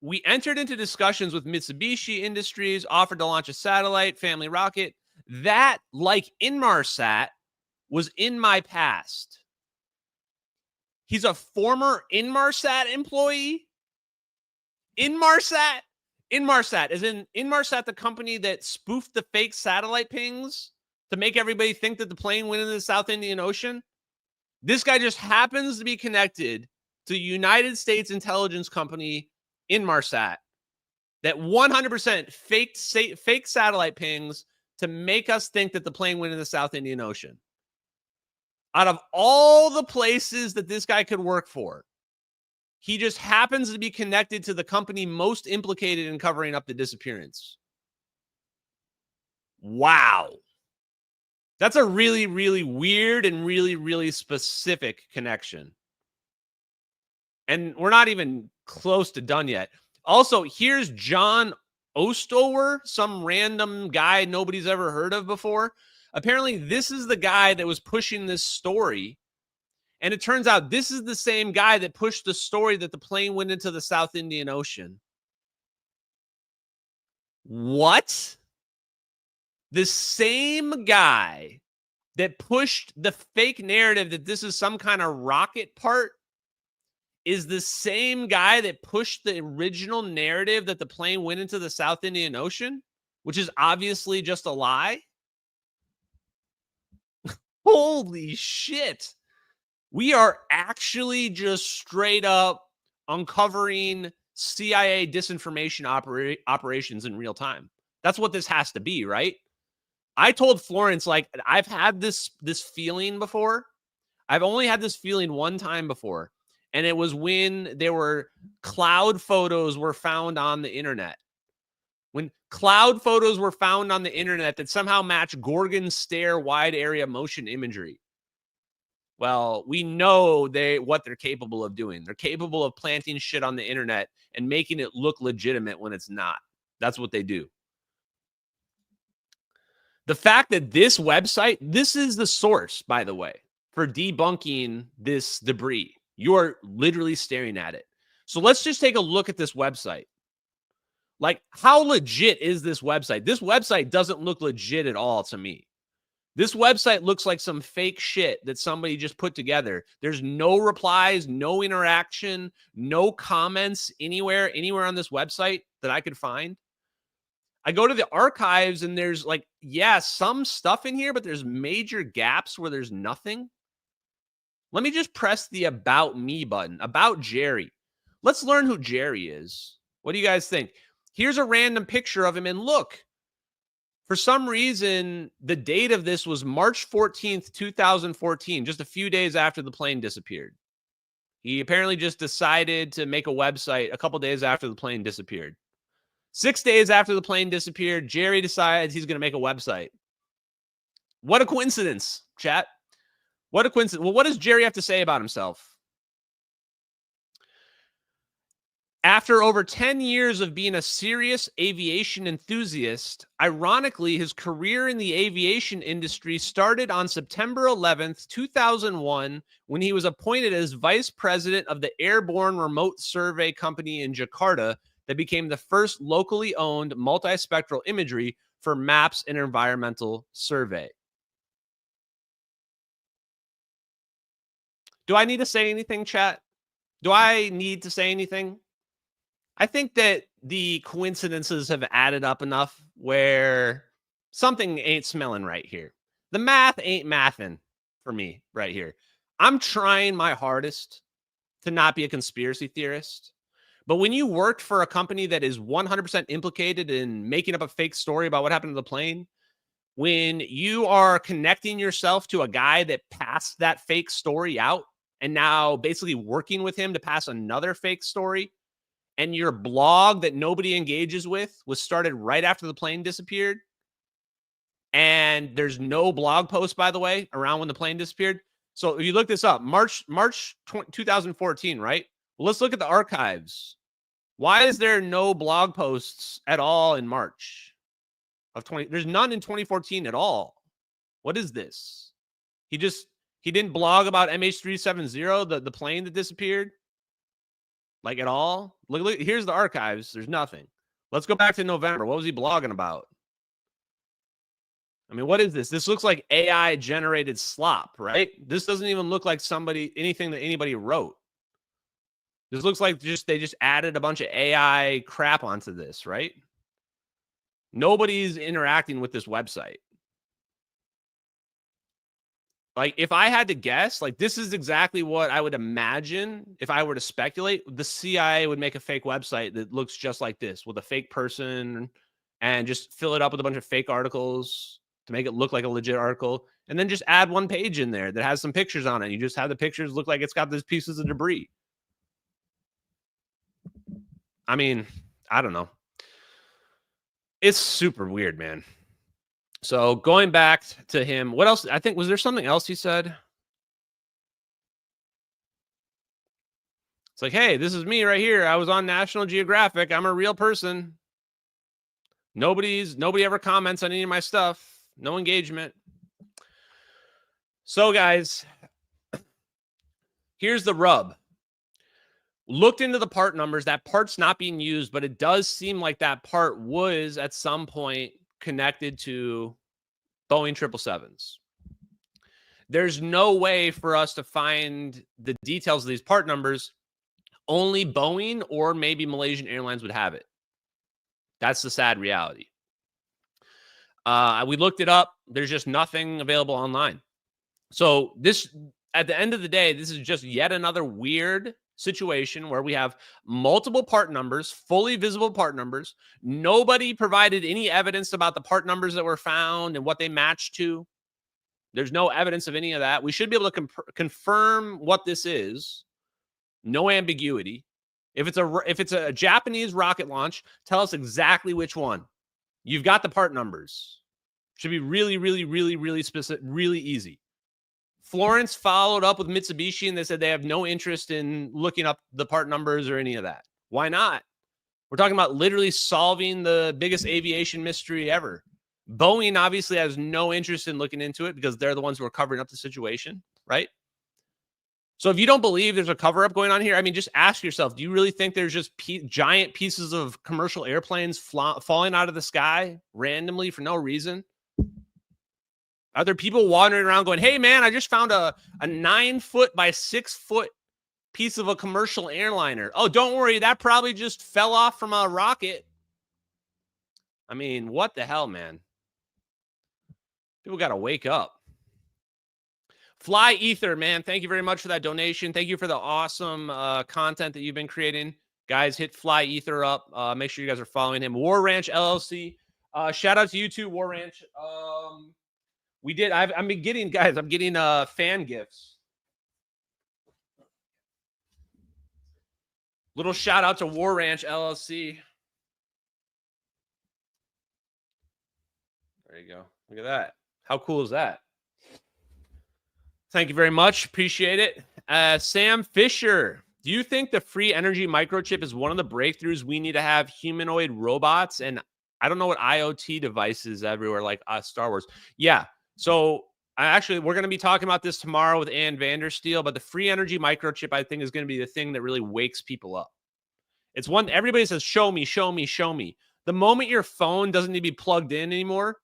We entered into discussions with Mitsubishi Industries, offered to launch a satellite, family rocket. That, like Inmarsat, was in my past. He's a former Inmarsat employee. Inmarsat, as in Inmarsat, the company that spoofed the fake satellite pings to make everybody think that the plane went into the South Indian Ocean. This guy just happens to be connected to United States intelligence company Inmarsat that 100% fake satellite pings to make us think that the plane went into the South Indian Ocean. Out of all the places that this guy could work for, he just happens to be connected to the company most implicated in covering up the disappearance. Wow. That's a really, really weird and really, really specific connection. And we're not even close to done yet. Also, here's John Ostower, some random guy nobody's ever heard of before. Apparently, this is the guy that was pushing this story. And it turns out this is the same guy that pushed the story that the plane went into the South Indian Ocean. What? The same guy that pushed the fake narrative that this is some kind of rocket part is the same guy that pushed the original narrative that the plane went into the South Indian Ocean, which is obviously just a lie. Holy shit. We are actually just straight up uncovering CIA disinformation operations in real time. That's what this has to be, right? I told Florence, like, I've had this feeling before. I've only had this feeling one time before. And it was when there were cloud photos were found on the internet. When cloud photos were found on the internet that somehow match Gorgon stare wide area motion imagery. Well, we know what they're capable of doing. They're capable of planting shit on the internet and making it look legitimate when it's not. That's what they do. The fact that this website, this is the source, by the way, for debunking this debris. You are literally staring at it. So let's just take a look at this website. Like, how legit is this website? This website doesn't look legit at all to me. This website looks like some fake shit that somebody just put together. There's no replies, no interaction, no comments anywhere on this website that I could find. I go to the archives and there's like, yeah, some stuff in here, but there's major gaps where there's nothing. Let me just press the About Me button. About Jerry. Let's learn who Jerry is. What do you guys think? Here's a random picture of him, and look. For some reason, the date of this was March 14th, 2014, just a few days after the plane disappeared. He apparently just decided to make a website a couple days after the plane disappeared. 6 days after the plane disappeared, Jerry decides he's going to make a website. What a coincidence, chat. What a coincidence. Well, what does Jerry have to say about himself? After over 10 years of being a serious aviation enthusiast, ironically, his career in the aviation industry started on September 11th, 2001, when he was appointed as vice president of the Airborne Remote Survey Company in Jakarta that became the first locally owned multispectral imagery for maps and environmental survey. Do I need to say anything, chat? Do I need to say anything? I think that the coincidences have added up enough where something ain't smelling right here. The math ain't mathin' for me right here. I'm trying my hardest to not be a conspiracy theorist. But when you worked for a company that is 100% implicated in making up a fake story about what happened to the plane, when you are connecting yourself to a guy that passed that fake story out and now basically working with him to pass another fake story, and your blog that nobody engages with was started right after the plane disappeared, and there's no blog post, by the way, around when the plane disappeared. So if you look this up, March 2014, right? Well, let's look at the archives. Why is there no blog posts at all in March of 20? There's none in 2014 at all. What is this? He didn't blog about MH370, the plane that disappeared. Like at all? Look, here's the archives. There's nothing. Let's go back to November. What was he blogging about? I mean, what is this? This looks like AI generated slop, right? This doesn't even look like anything that anybody wrote. This looks like they just added a bunch of AI crap onto this, right? Nobody's interacting with this website. Like, if I had to guess, like, this is exactly what I would imagine if I were to speculate. The CIA would make a fake website that looks just like this with a fake person and just fill it up with a bunch of fake articles to make it look like a legit article. And then just add one page in there that has some pictures on it. You just have the pictures look like it's got these pieces of debris. I mean, I don't know. It's super weird, man. So going back to him, what else? I think, was there something else he said? It's like, hey, this is me right here. I was on National Geographic. I'm a real person. Nobody ever comments on any of my stuff. No engagement. So guys, here's the rub. Looked into the part numbers. That part's not being used, but it does seem like that part was at some point connected to Boeing 777s. There's no way for us to find the details of these part numbers. Only Boeing or maybe Malaysian Airlines would have it. That's the sad reality. We looked it up. There's just nothing available online. So this, at the end of the day, this is just yet another weird situation where we have multiple part numbers, fully visible part numbers. Nobody provided any evidence about the part numbers that were found and what they matched to. There's no evidence of any of that. We should be able to confirm what this is. No ambiguity. If it's a Japanese rocket launch, tell us exactly which one. You've got the part numbers. Should be really, really, really, really specific, really easy. Florence followed up with Mitsubishi and they said they have no interest in looking up the part numbers or any of that. Why not? We're talking about literally solving the biggest aviation mystery ever. Boeing obviously has no interest in looking into it because they're the ones who are covering up the situation, right? So if you don't believe there's a cover-up going on here, I mean, just ask yourself, do you really think there's just giant pieces of commercial airplanes falling out of the sky randomly for no reason? Are there people wandering around going, hey, man, I just found a 9-foot by 6-foot piece of a commercial airliner. Oh, don't worry. That probably just fell off from a rocket. I mean, what the hell, man? People got to wake up. Fly Ether, man. Thank you very much for that donation. Thank you for the awesome content that you've been creating. Guys, hit Fly Ether up. Make sure you guys are following him. War Ranch LLC. Shout out to you too, War Ranch. I'm getting fan gifts. Little shout out to War Ranch LLC. There you go. Look at that. How cool is that? Thank you very much. Appreciate it. Sam Fisher, do you think the free energy microchip is one of the breakthroughs we need to have humanoid robots? And I don't know what IoT devices everywhere like Star Wars. Yeah. So we're going to be talking about this tomorrow with Ann Vandersteel, but the free energy microchip, I think, is going to be the thing that really wakes people up. It's one, everybody says, show me, show me, show me. The moment your phone doesn't need to be plugged in anymore,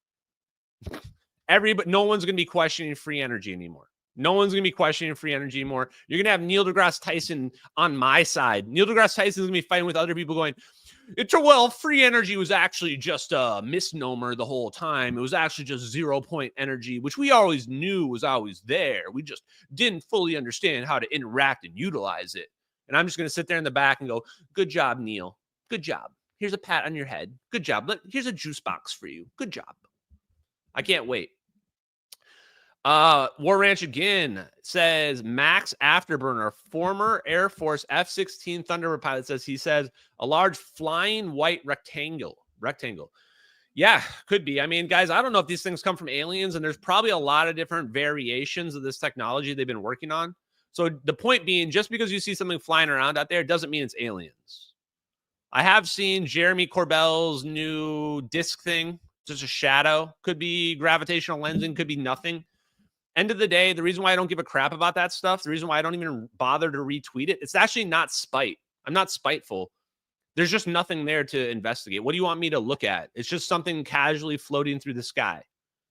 no one's going to be questioning free energy anymore. No one's going to be questioning free energy anymore. You're going to have Neil deGrasse Tyson on my side. Neil deGrasse Tyson is going to be fighting with other people going, free energy was actually just a misnomer the whole time. It was actually just 0 point energy, which we always knew was always there. We just didn't fully understand how to interact and utilize it. And I'm just going to sit there in the back and go, good job, Neil. Good job. Here's a pat on your head. Good job. Here's a juice box for you. Good job. I can't wait. War Ranch again says Max Afterburner, former Air Force F-16 Thunderbird pilot, says a large flying white rectangle. Yeah, could be. I mean, guys, I don't know if these things come from aliens, and there's probably a lot of different variations of this technology they've been working on. So the point being, just because you see something flying around out there doesn't mean it's aliens. I have seen Jeremy Corbell's new disc thing, just a shadow. Could be gravitational lensing, could be nothing. End of the day, the reason why I don't give a crap about that stuff, the reason why I don't even bother to retweet it, it's actually not spite. I'm not spiteful. There's just nothing there to investigate. What do you want me to look at? It's just something casually floating through the sky.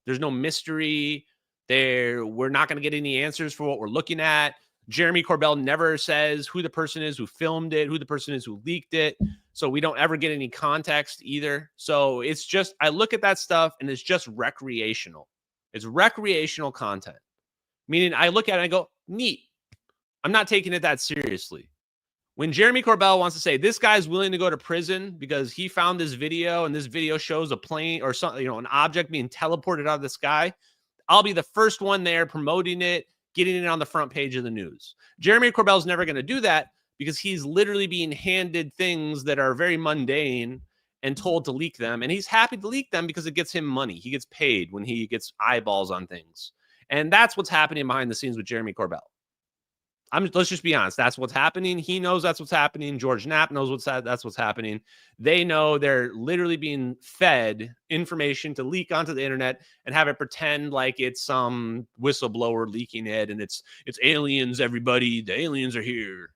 There's no mystery there. We're not going to get any answers for what we're looking at. Jeremy Corbell never says who the person is who filmed it, who the person is who leaked it. So we don't ever get any context either. So it's just, I look at that stuff and it's just recreational. It's recreational content, meaning I look at it and I go, neat. I'm not taking it that seriously. When Jeremy Corbell wants to say this guy's willing to go to prison because he found this video and this video shows a plane or something, an object being teleported out of the sky, I'll be the first one there promoting it, getting it on the front page of the news. Jeremy Corbell's never going to do that because he's literally being handed things that are very mundane and told to leak them. And he's happy to leak them because it gets him money. He gets paid when he gets eyeballs on things. And that's what's happening behind the scenes with Jeremy Corbell. Let's just be honest. That's what's happening. He knows that's what's happening. George Knapp knows that's what's happening. They know they're literally being fed information to leak onto the internet and have it pretend like it's some whistleblower leaking it. And it's aliens, everybody. The aliens are here.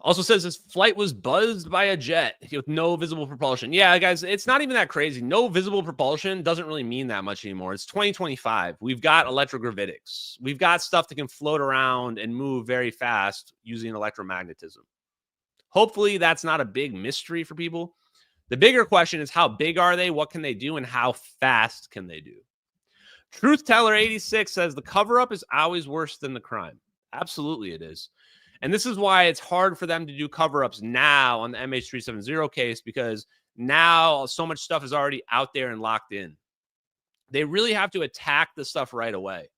Also says his flight was buzzed by a jet with no visible propulsion. Yeah, guys, it's not even that crazy. No visible propulsion doesn't really mean that much anymore. It's 2025. We've got electrogravitics. We've got stuff that can float around and move very fast using electromagnetism. Hopefully, that's not a big mystery for people. The bigger question is how big are they, what can they do, and how fast can they do? Truth Teller 86 says the cover-up is always worse than the crime. Absolutely it is. And this is why it's hard for them to do cover-ups now on the MH370 case, because now so much stuff is already out there and locked in. They really have to attack the stuff right away.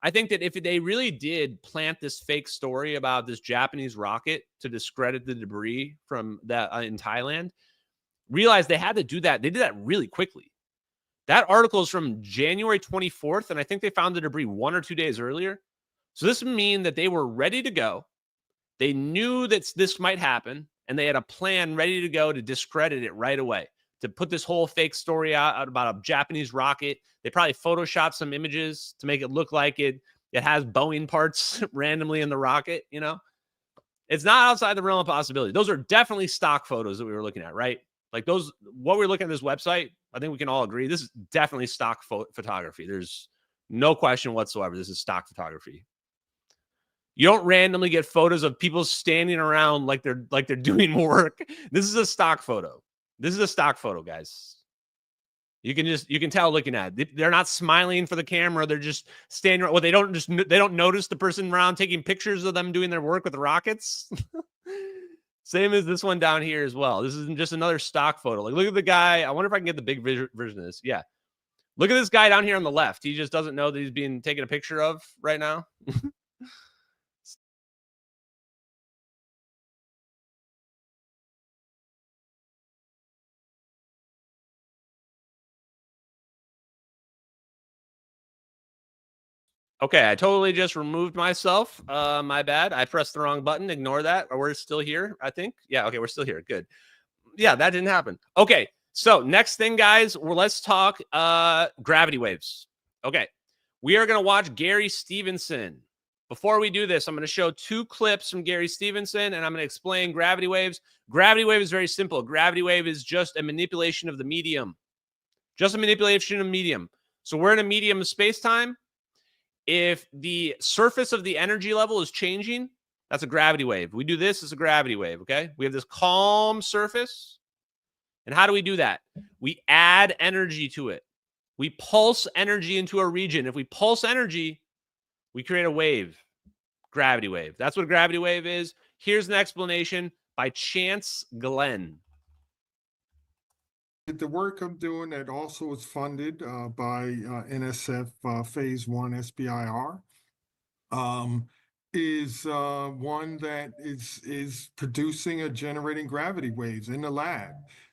I think that if they really did plant this fake story about this Japanese rocket to discredit the debris from that in Thailand, realize they had to do that. They did that really quickly. That article is from January 24th, and I think they found the debris 1 or 2 days earlier. So this would mean that they were ready to go. They knew that this might happen, and they had a plan ready to go to discredit it right away, to put this whole fake story out about a Japanese rocket. They probably photoshopped some images to make it look like it has Boeing parts randomly in the rocket, It's not outside the realm of possibility. Those are definitely stock photos that we were looking at, right? Like those, what we're looking at this website, I think we can all agree, this is definitely stock photography. There's no question whatsoever. This is stock photography. You don't randomly get photos of people standing around like they're doing work. This is a stock photo. This is a stock photo, guys. You can tell looking at it. They're not smiling for the camera. They're just standing around. Well, they don't notice the person around taking pictures of them doing their work with the rockets. Same as this one down here as well. This isn't just another stock photo. Like, look at the guy. I wonder if I can get the big version of this. Yeah. Look at this guy down here on the left. He just doesn't know that he's being taken a picture of right now. Okay, I totally just removed myself. My bad. I pressed the wrong button. Ignore that. Or we're still here, I think. Yeah, okay, we're still here. Good. Yeah, that didn't happen. Okay, so next thing, guys, let's talk gravity waves. Okay, we are going to watch Gary Stephenson. Before we do this, I'm going to show 2 clips from Gary Stephenson, and I'm going to explain gravity waves. Gravity wave is very simple. Gravity wave is just a manipulation of the medium. Just a manipulation of medium. So we're in a medium of space-time. If the surface of the energy level is changing, that's a gravity wave. We do this as a gravity wave, okay? We have this calm surface. And how do we do that? We add energy to it. We pulse energy into a region. If we pulse energy, we create a wave, gravity wave. That's what a gravity wave is. Here's an explanation by Chance Glenn. The work I'm doing that also is funded by NSF Phase 1 SBIR is one that is producing or generating gravity waves in the lab.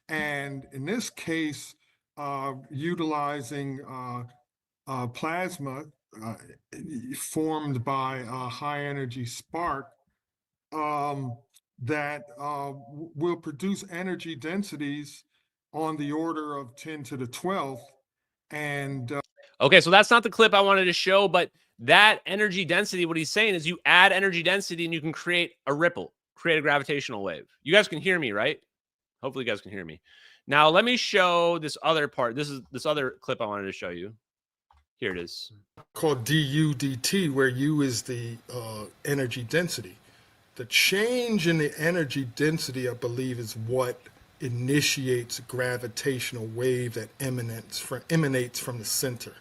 And in this case, utilizing plasma formed by a high energy spark that will produce energy densities on the order of 10 to the 12th. And okay, so that's not the clip I wanted to show, but that energy density, what he's saying is you add energy density and you can create a ripple, create a gravitational wave. You guys can hear me, right? Hopefully you guys can hear me. Now let me show this other part. This is this other clip I wanted to show you. Here it is. Called du dt, where u is the energy density. The change in the energy density, I believe, is what initiates a gravitational wave that emanates from the center.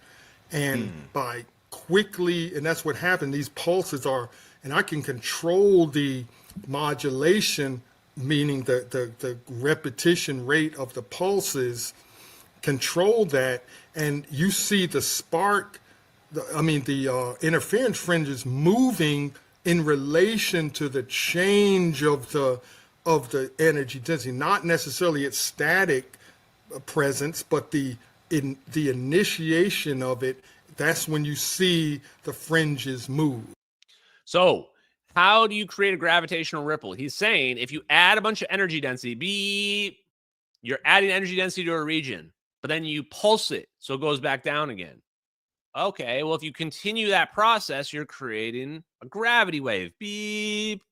And by quickly, and that's what happened, these pulses are, and I can control the modulation, meaning the repetition rate of the pulses, control that, and you see the spark, the interference fringes moving in relation to the change of the energy density, not necessarily its static presence, but the initiation of it. That's when you see the fringes move. So how do you create a gravitational ripple? He's saying if you add a bunch of energy density, beep, you're adding energy density to a region, but then you pulse it so it goes back down again. Okay, well, if you continue that process, you're creating a gravity wave. Beep,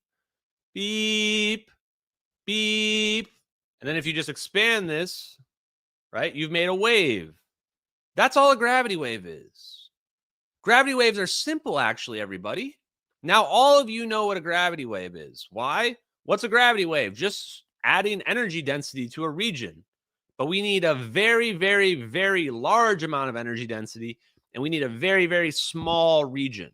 beep, beep. And then if you just expand this, right, you've made a wave. That's all a gravity wave is. Gravity waves are simple, actually, everybody. Now, all of you know what a gravity wave is. Why? What's a gravity wave? Just adding energy density to a region. But we need a very, very, very large amount of energy density, and we need a very, very small region.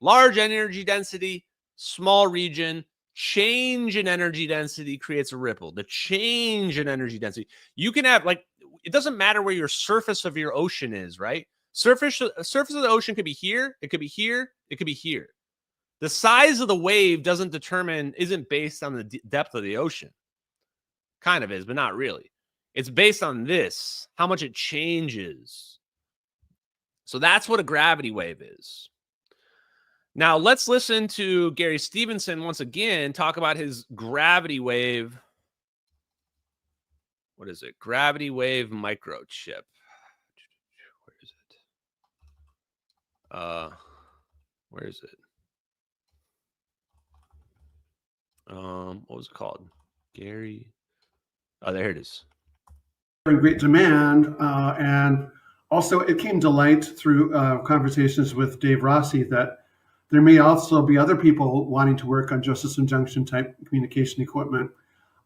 Large energy density, small region. Change in energy density creates a ripple. The change in energy density. You can have, like, it doesn't matter where your surface of your ocean is, right? Surface of the ocean could be here. It could be here. It could be here. The size of the wave isn't based on the depth of the ocean. Kind of is, but not really. It's based on this, how much it changes. So that's what a gravity wave is. Now, let's listen to Gary Stephenson once again talk about his gravity wave. What is it? Gravity wave microchip. Where is it? Where is it? What was it called? Gary. Oh, there it is. In great demand, and also it came to light through conversations with Dave Rossi that There may also be other people wanting to work on Josephson Junction type communication equipment.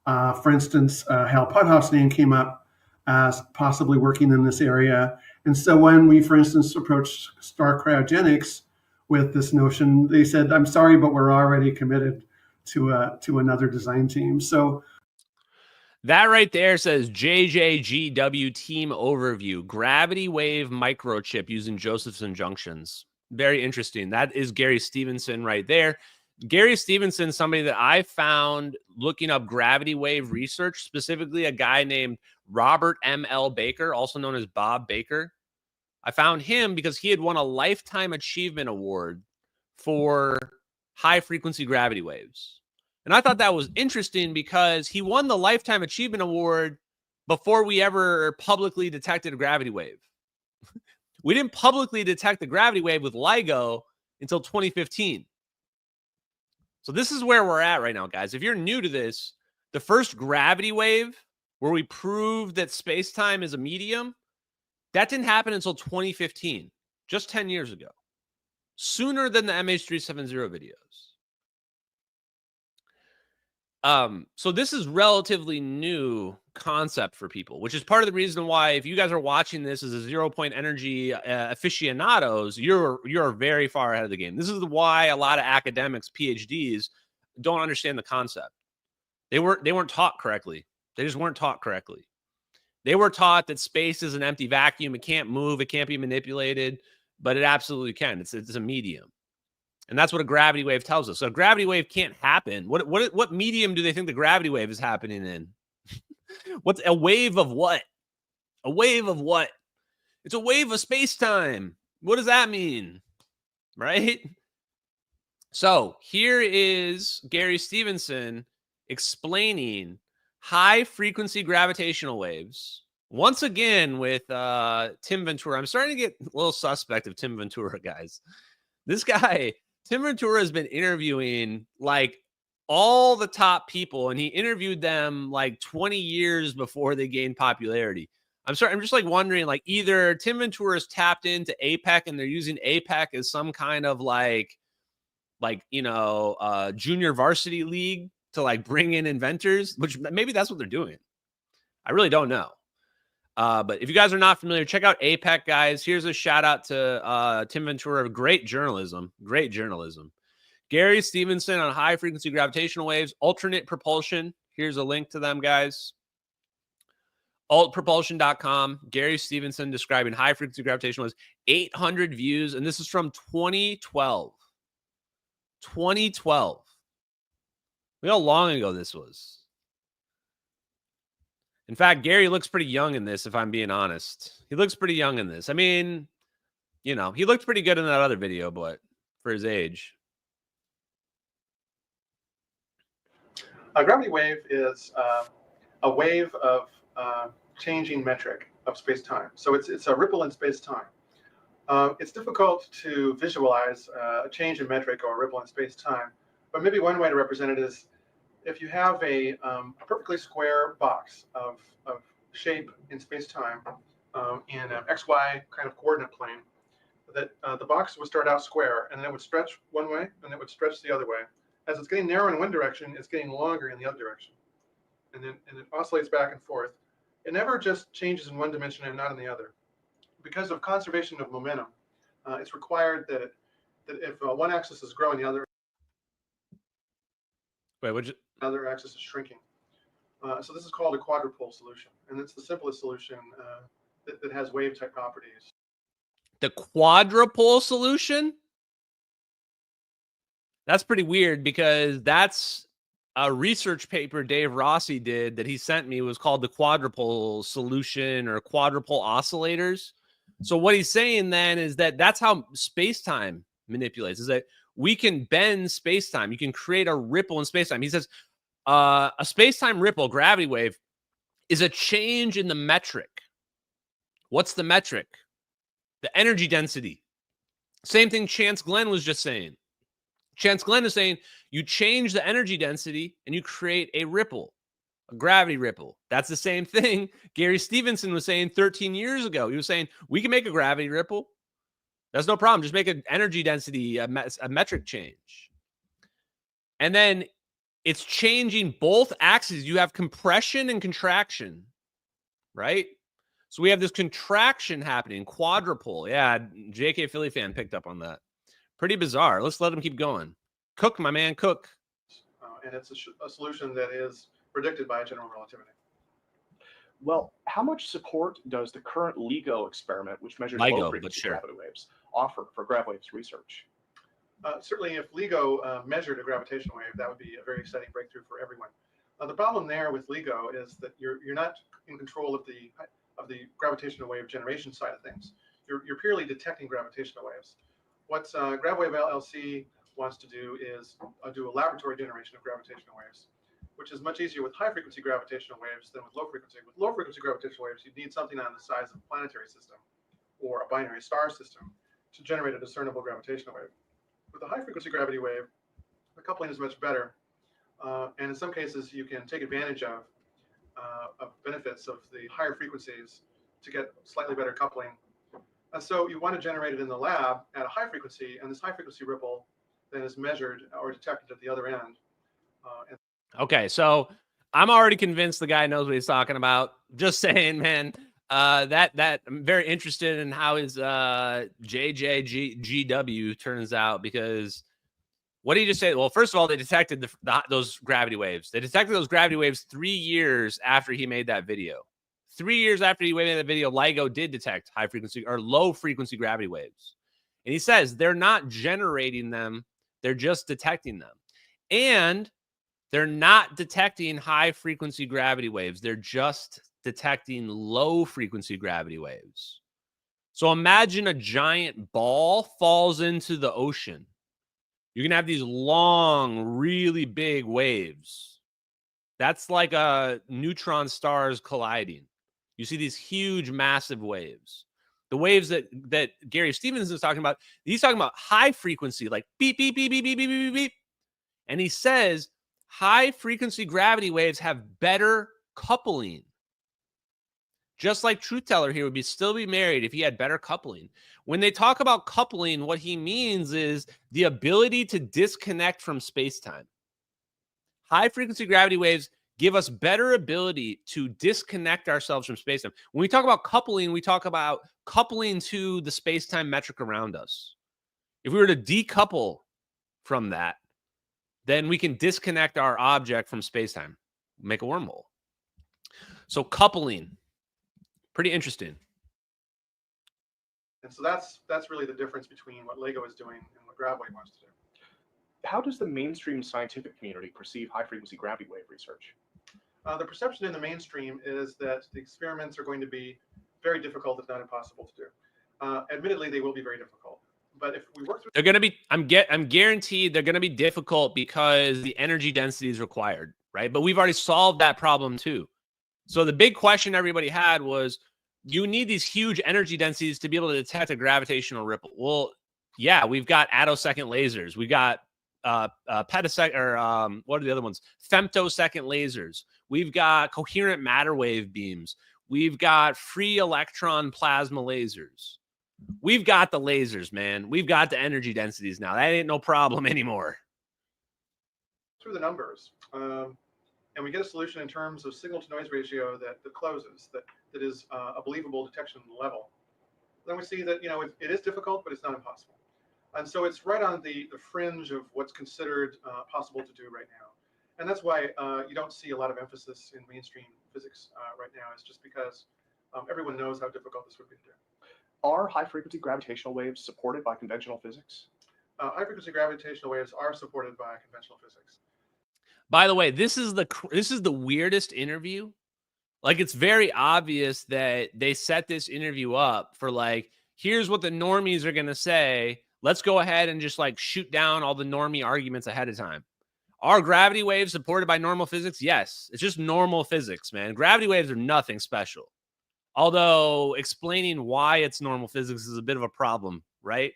For instance, Hal Puthoff's name came up as possibly working in this area. And so when we, for instance, approached Star Cryogenics with this notion, they said, I'm sorry, but we're already committed to another design team. So that right there says JJGW team overview, gravity wave microchip using Josephson junctions. Very interesting. That is Gary Stephenson right there. Gary Stephenson, somebody that I found looking up gravity wave research, specifically a guy named Robert M.L. Baker, also known as Bob Baker. I found him because he had won a Lifetime Achievement Award for high-frequency gravity waves. And I thought that was interesting because he won the Lifetime Achievement Award before we ever publicly detected a gravity wave. We didn't publicly detect the gravity wave with LIGO until 2015. So this is where we're at right now, guys. If you're new to this, the first gravity wave where we proved that space-time is a medium, that didn't happen until 2015, just 10 years ago, sooner than the MH370 videos. So this is relatively new concept for people, which is part of the reason why if you guys are watching this as a 0-point energy aficionados, you're very far ahead of the game. This is why a lot of academics, PhDs, don't understand the concept. They weren't taught correctly. They just weren't taught correctly. They were taught that space is an empty vacuum. It can't move. It can't be manipulated, but it absolutely can. It's a medium. And that's what a gravity wave tells us. So a gravity wave can't happen. What medium do they think the gravity wave is happening in? What's a wave of what? A wave of what? It's a wave of space-time. What does that mean? Right? So here is Gary Stephenson explaining high-frequency gravitational waves. Once again with Tim Ventura. I'm starting to get a little suspect of Tim Ventura, guys. This guy, Tim Ventura, has been interviewing like all the top people, and he interviewed them like 20 years before they gained popularity. I'm just like wondering, like either Tim Ventura is tapped into APEC and they're using APEC as some kind of like junior varsity league to like bring in inventors, which maybe that's what they're doing. I really don't know. But if you guys are not familiar, check out APEC, guys. Here's a shout out to Tim Ventura. Great journalism. Great journalism. Gary Stephenson on high frequency gravitational waves, alternate propulsion. Here's a link to them, guys. Altpropulsion.com. Gary Stephenson describing high frequency gravitational waves. 800 views. And this is from 2012. 2012. Look how long ago this was. In fact, Gary looks pretty young in this, if I'm being honest. He looks pretty young in this. I mean, he looked pretty good in that other video, but for his age. A gravity wave is a wave of changing metric of space-time. So it's a ripple in space-time. It's difficult to visualize a change in metric or a ripple in space-time, but maybe one way to represent it is if you have a perfectly square box of shape in space-time in an XY kind of coordinate plane, that the box would start out square and then it would stretch one way and it would stretch the other way. As it's getting narrow in one direction, it's getting longer in the other direction. And it oscillates back and forth. It never just changes in one dimension and not in the other. Because of conservation of momentum, it's required that if one axis is growing, the other other axis is shrinking. So this is called a quadrupole solution, and it's the simplest solution that has wave-type properties. The quadrupole solution? That's pretty weird because that's a research paper Dave Rossi did that he sent me was called the quadrupole solution or quadrupole oscillators. So what he's saying then is that that's how space-time manipulates, is that we can bend space-time. You can create a ripple in space-time. He says a space-time ripple, gravity wave, is a change in the metric. What's the metric? The energy density. Same thing Chance Glenn was just saying. Chance Glenn is saying you change the energy density and you create a ripple, a gravity ripple. That's the same thing Gary Stephenson was saying 13 years ago. He was saying we can make a gravity ripple. That's no problem. Just make an energy density, a metric change. And then it's changing both axes. You have compression and contraction, right? So we have this contraction happening, quadrupole. Yeah, JK Philly fan picked up on that. Pretty bizarre. Let's let him keep going. Cook, my man, cook. And it's a solution that is predicted by general relativity. Well, how much support does the current LIGO experiment, which measures low-frequency gravity waves, offer for grav-waves research? Certainly, if LIGO measured a gravitational wave, that would be a very exciting breakthrough for everyone. The problem there with LIGO is that you're not in control of the gravitational wave generation side of things. You're purely detecting gravitational waves. What GravWave LLC wants to do is do a laboratory generation of gravitational waves, which is much easier with high-frequency gravitational waves than with low-frequency. With low-frequency gravitational waves, you'd need something on the size of a planetary system or a binary star system to generate a discernible gravitational wave. With a high-frequency gravity wave, the coupling is much better, and in some cases, you can take advantage of benefits of the higher frequencies to get slightly better coupling. And so you want to generate it in the lab at a high frequency, and this high-frequency ripple then is measured or detected at the other end. Okay, so I'm already convinced the guy knows what he's talking about. Just saying, man. That I'm very interested in how his JJGW turns out, because what did he just say? Well, first of all, they detected those gravity waves. They detected those gravity waves 3 years after he made that video. 3 years after he made that video, LIGO did detect high frequency or low frequency gravity waves. And he says they're not generating them, they're just detecting them. And they're not detecting high frequency gravity waves. They're just detecting low frequency gravity waves. So imagine a giant ball falls into the ocean. You're going to have these long, really big waves. That's like neutron stars colliding. You see these huge, massive waves. The waves that Gary Stephenson is talking about, he's talking about high frequency, like beep, beep, beep, beep, beep, beep, beep, beep. And he says high frequency gravity waves have better coupling. Just like Truth Teller here would still be married if he had better coupling. When they talk about coupling, what he means is the ability to disconnect from space-time. High frequency gravity waves give us better ability to disconnect ourselves from space-time. When we talk about coupling, we talk about coupling to the space-time metric around us. If we were to decouple from that, then we can disconnect our object from space-time, make a wormhole. So coupling. Pretty interesting. And so that's really the difference between what LIGO is doing and what GravWave wants to do. How does the mainstream scientific community perceive high-frequency gravity wave research? The perception in the mainstream is that the experiments are going to be very difficult, if not impossible to do. Admittedly, they will be very difficult. But if we work through, they're going to be, I'm guaranteed they're going to be difficult because the energy density is required, right? But we've already solved that problem too. So the big question everybody had was, you need these huge energy densities to be able to detect a gravitational ripple. Well, yeah, we've got attosecond lasers. We got petosecond, or what are the other ones? Femtosecond lasers. We've got coherent matter wave beams. We've got free electron plasma lasers. We've got the lasers, man. We've got the energy densities now. That ain't no problem anymore. Through the numbers. And we get a solution in terms of signal-to-noise ratio that closes, that is a believable detection level. Then we see that, it is difficult, but it's not impossible. And so it's right on the fringe of what's considered possible to do right now. And that's why you don't see a lot of emphasis in mainstream physics right now. It's just because everyone knows how difficult this would be to do. Are high-frequency gravitational waves supported by conventional physics? High-frequency gravitational waves are supported by conventional physics. By the way, this is the weirdest interview. Like, it's very obvious that they set this interview up for, like, here's what the normies are going to say. Let's go ahead and just, like, shoot down all the normie arguments ahead of time. Are gravity waves supported by normal physics? Yes. It's just normal physics, man. Gravity waves are nothing special. Although explaining why it's normal physics is a bit of a problem, right?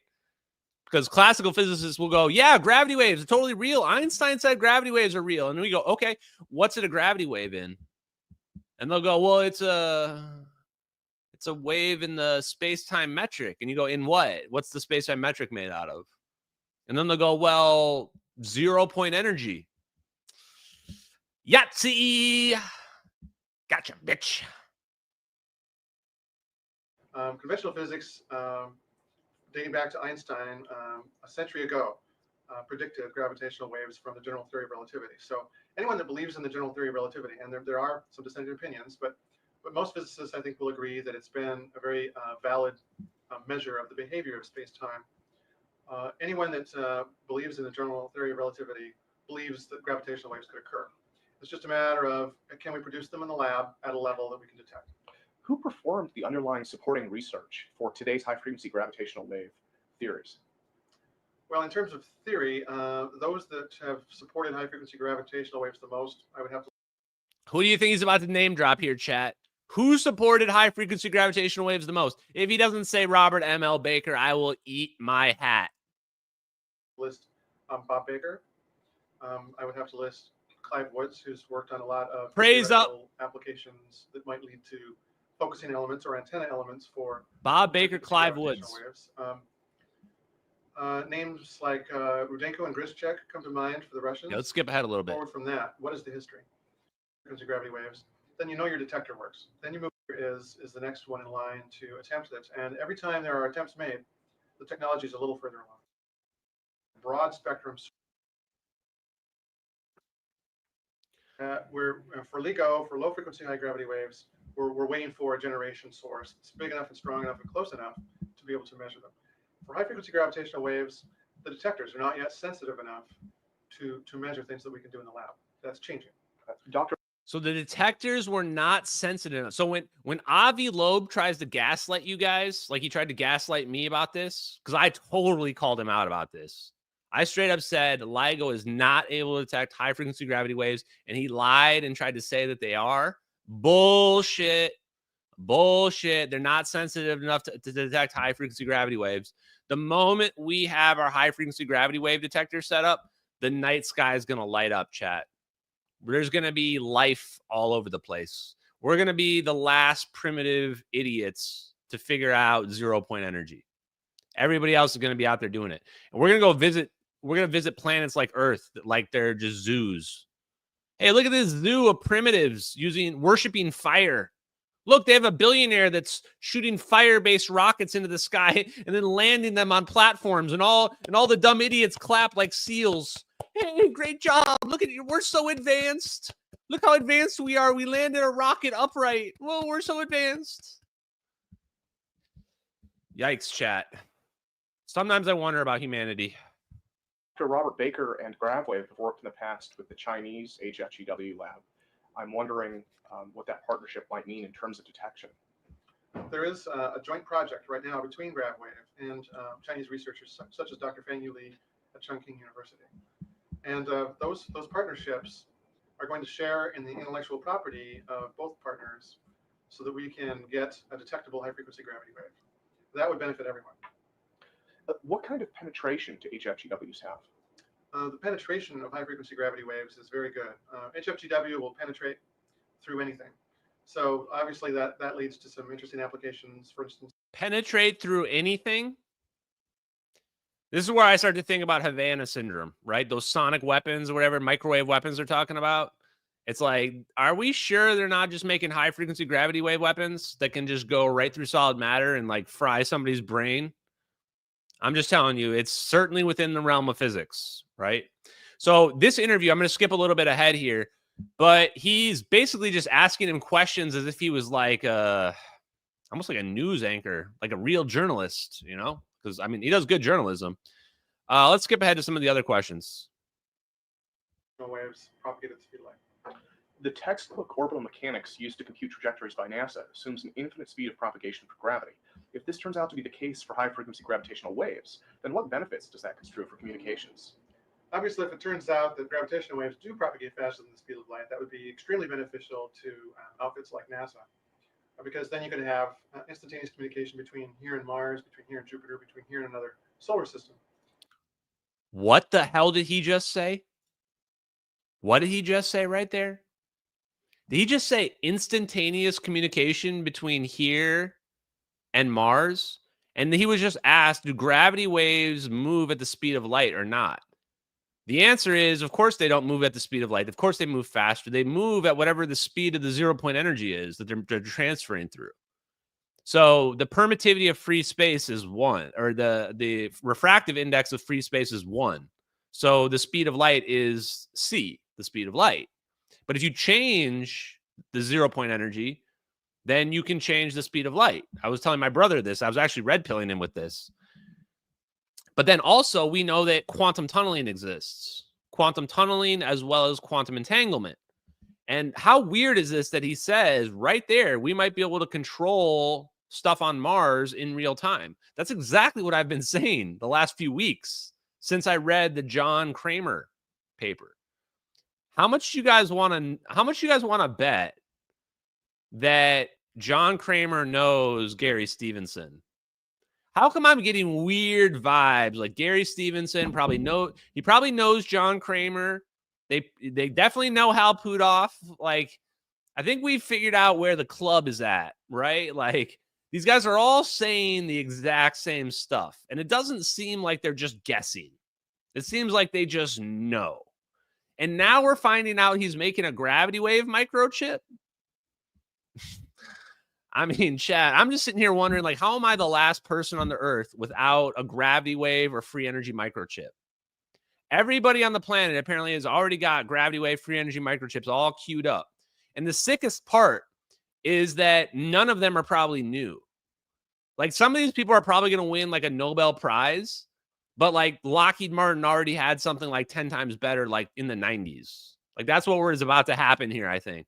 Because classical physicists will go, yeah, gravity waves are totally real. Einstein said gravity waves are real. And we go, okay, what's it a gravity wave in? And they'll go, well, it's It's a wave in the space-time metric. And you go, in what? What's the space-time metric made out of? And then they'll go, well, 0-point energy. Yahtzee! Gotcha, bitch. Conventional physics, dating back to Einstein a century ago, predicted gravitational waves from the general theory of relativity. So anyone that believes in the general theory of relativity, and there are some dissenting opinions, but most physicists, I think, will agree that it's been a very valid measure of the behavior of space-time. Anyone that believes in the general theory of relativity believes that gravitational waves could occur. It's just a matter of, can we produce them in the lab at a level that we can detect? Who performed the underlying supporting research for today's high-frequency gravitational wave theories? Well, in terms of theory, those that have supported high-frequency gravitational waves the most, I would have to... Who do you think he's about to name drop here, chat? Who supported high-frequency gravitational waves the most? If he doesn't say Robert M.L. Baker, I will eat my hat. List Bob Baker. I would have to list Clive Woods, who's worked on a lot of praise up applications that might lead to focusing elements or antenna elements for Bob Baker, Clive Woods. Waves. Names like Rudenko and Grishchek come to mind for the Russians. Yeah, let's skip ahead a little bit. Forward from that, what is the history? Frequency gravity waves. Then you know your detector works. Then you move is the next one in line to attempt it. And every time there are attempts made, the technology is a little further along. Broad spectrum. We're for LIGO, for low frequency high gravity waves, we're waiting for a generation source. It's big enough and strong enough and close enough to be able to measure them. For high frequency gravitational waves, the detectors are not yet sensitive enough to measure things that we can do in the lab. That's changing. So the detectors were not sensitive enough. So when Avi Loeb tries to gaslight you guys, like he tried to gaslight me about this, because I totally called him out about this. I straight up said LIGO is not able to detect high frequency gravity waves, and he lied and tried to say that they are. Bullshit. Bullshit. They're not sensitive enough to detect high frequency gravity waves. The moment we have our high frequency gravity wave detector set up, the night sky is going to light up, chat. There's going to be life all over the place. We're going to be the last primitive idiots to figure out 0-point energy. Everybody else is going to be out there doing it. And we're going to go visit. We're going to visit planets like Earth, like they're just zoos. Hey, look at this zoo of primitives worshiping fire. Look, they have a billionaire that's shooting fire-based rockets into the sky and then landing them on platforms, and all the dumb idiots clap like seals. Hey, great job. Look at you. We're so advanced. Look how advanced we are. We landed a rocket upright. Whoa, we're so advanced. Yikes, chat. Sometimes I wonder about humanity. Dr. Robert Baker and GravWave have worked in the past with the Chinese HFGW lab. I'm wondering what that partnership might mean in terms of detection. There is a joint project right now between GravWave and Chinese researchers such as Dr. Feng Yu Li at Chongqing University. And those partnerships are going to share in the intellectual property of both partners so that we can get a detectable high-frequency gravity wave. That would benefit everyone. What kind of penetration do HFGWs have? The penetration of high-frequency gravity waves is very good. HFGW will penetrate through anything. So obviously that leads to some interesting applications. For instance, penetrate through anything? This is where I start to think about Havana syndrome, right? Those sonic weapons or whatever, microwave weapons they're talking about. It's like, are we sure they're not just making high-frequency gravity wave weapons that can just go right through solid matter and like fry somebody's brain? I'm just telling you, it's certainly within the realm of physics, right? So this interview, I'm going to skip a little bit ahead here, but he's basically just asking him questions as if he was like almost like a news anchor, like a real journalist, you know? Because, I mean, he does good journalism. Let's skip ahead to some of the other questions. Waves propagated speed light. The textbook orbital mechanics used to compute trajectories by NASA assumes an infinite speed of propagation for gravity. If this turns out to be the case for high-frequency gravitational waves, then what benefits does that construe for communications? Obviously, if it turns out that gravitational waves do propagate faster than the speed of light, that would be extremely beneficial to outfits like NASA, because then you could have instantaneous communication between here and Mars, between here and Jupiter, between here and another solar system. What the hell did he just say? What did he just say right there? Did he just say instantaneous communication between here and Mars. And he was just asked, do gravity waves move at the speed of light or not? The answer is, of course, they don't move at the speed of light. Of course, they move faster. They move at whatever the speed of the 0-point energy is that they're transferring through. So the permittivity of free space is 1, or the refractive index of free space is 1. So the speed of light is c, the speed of light. But if you change the 0-point energy, then you can change the speed of light. I was telling my brother this. I was actually red pilling him with this. But then also we know that quantum tunneling exists. Quantum tunneling as well as quantum entanglement. And how weird is this that he says right there, we might be able to control stuff on Mars in real time? That's exactly what I've been saying the last few weeks since I read the John Kramer paper. How much you guys want to bet that John Kramer knows Gary Stephenson? How come I'm getting weird vibes? Like Gary Stephenson probably knows John Kramer. They definitely know Hal Puthoff. Like, I think we've figured out where the club is at, right? Like, these guys are all saying the exact same stuff. And it doesn't seem like they're just guessing. It seems like they just know. And now we're finding out he's making a gravity wave microchip. I mean, Chad, I'm just sitting here wondering, like, how am I the last person on the earth without a gravity wave or free energy microchip? Everybody on the planet apparently has already got gravity wave, free energy microchips all queued up. And the sickest part is that none of them are probably new. Like, some of these people are probably going to win like a Nobel Prize, but like Lockheed Martin already had something like 10 times better, like in the 90s. Like, that's what is about to happen here, I think.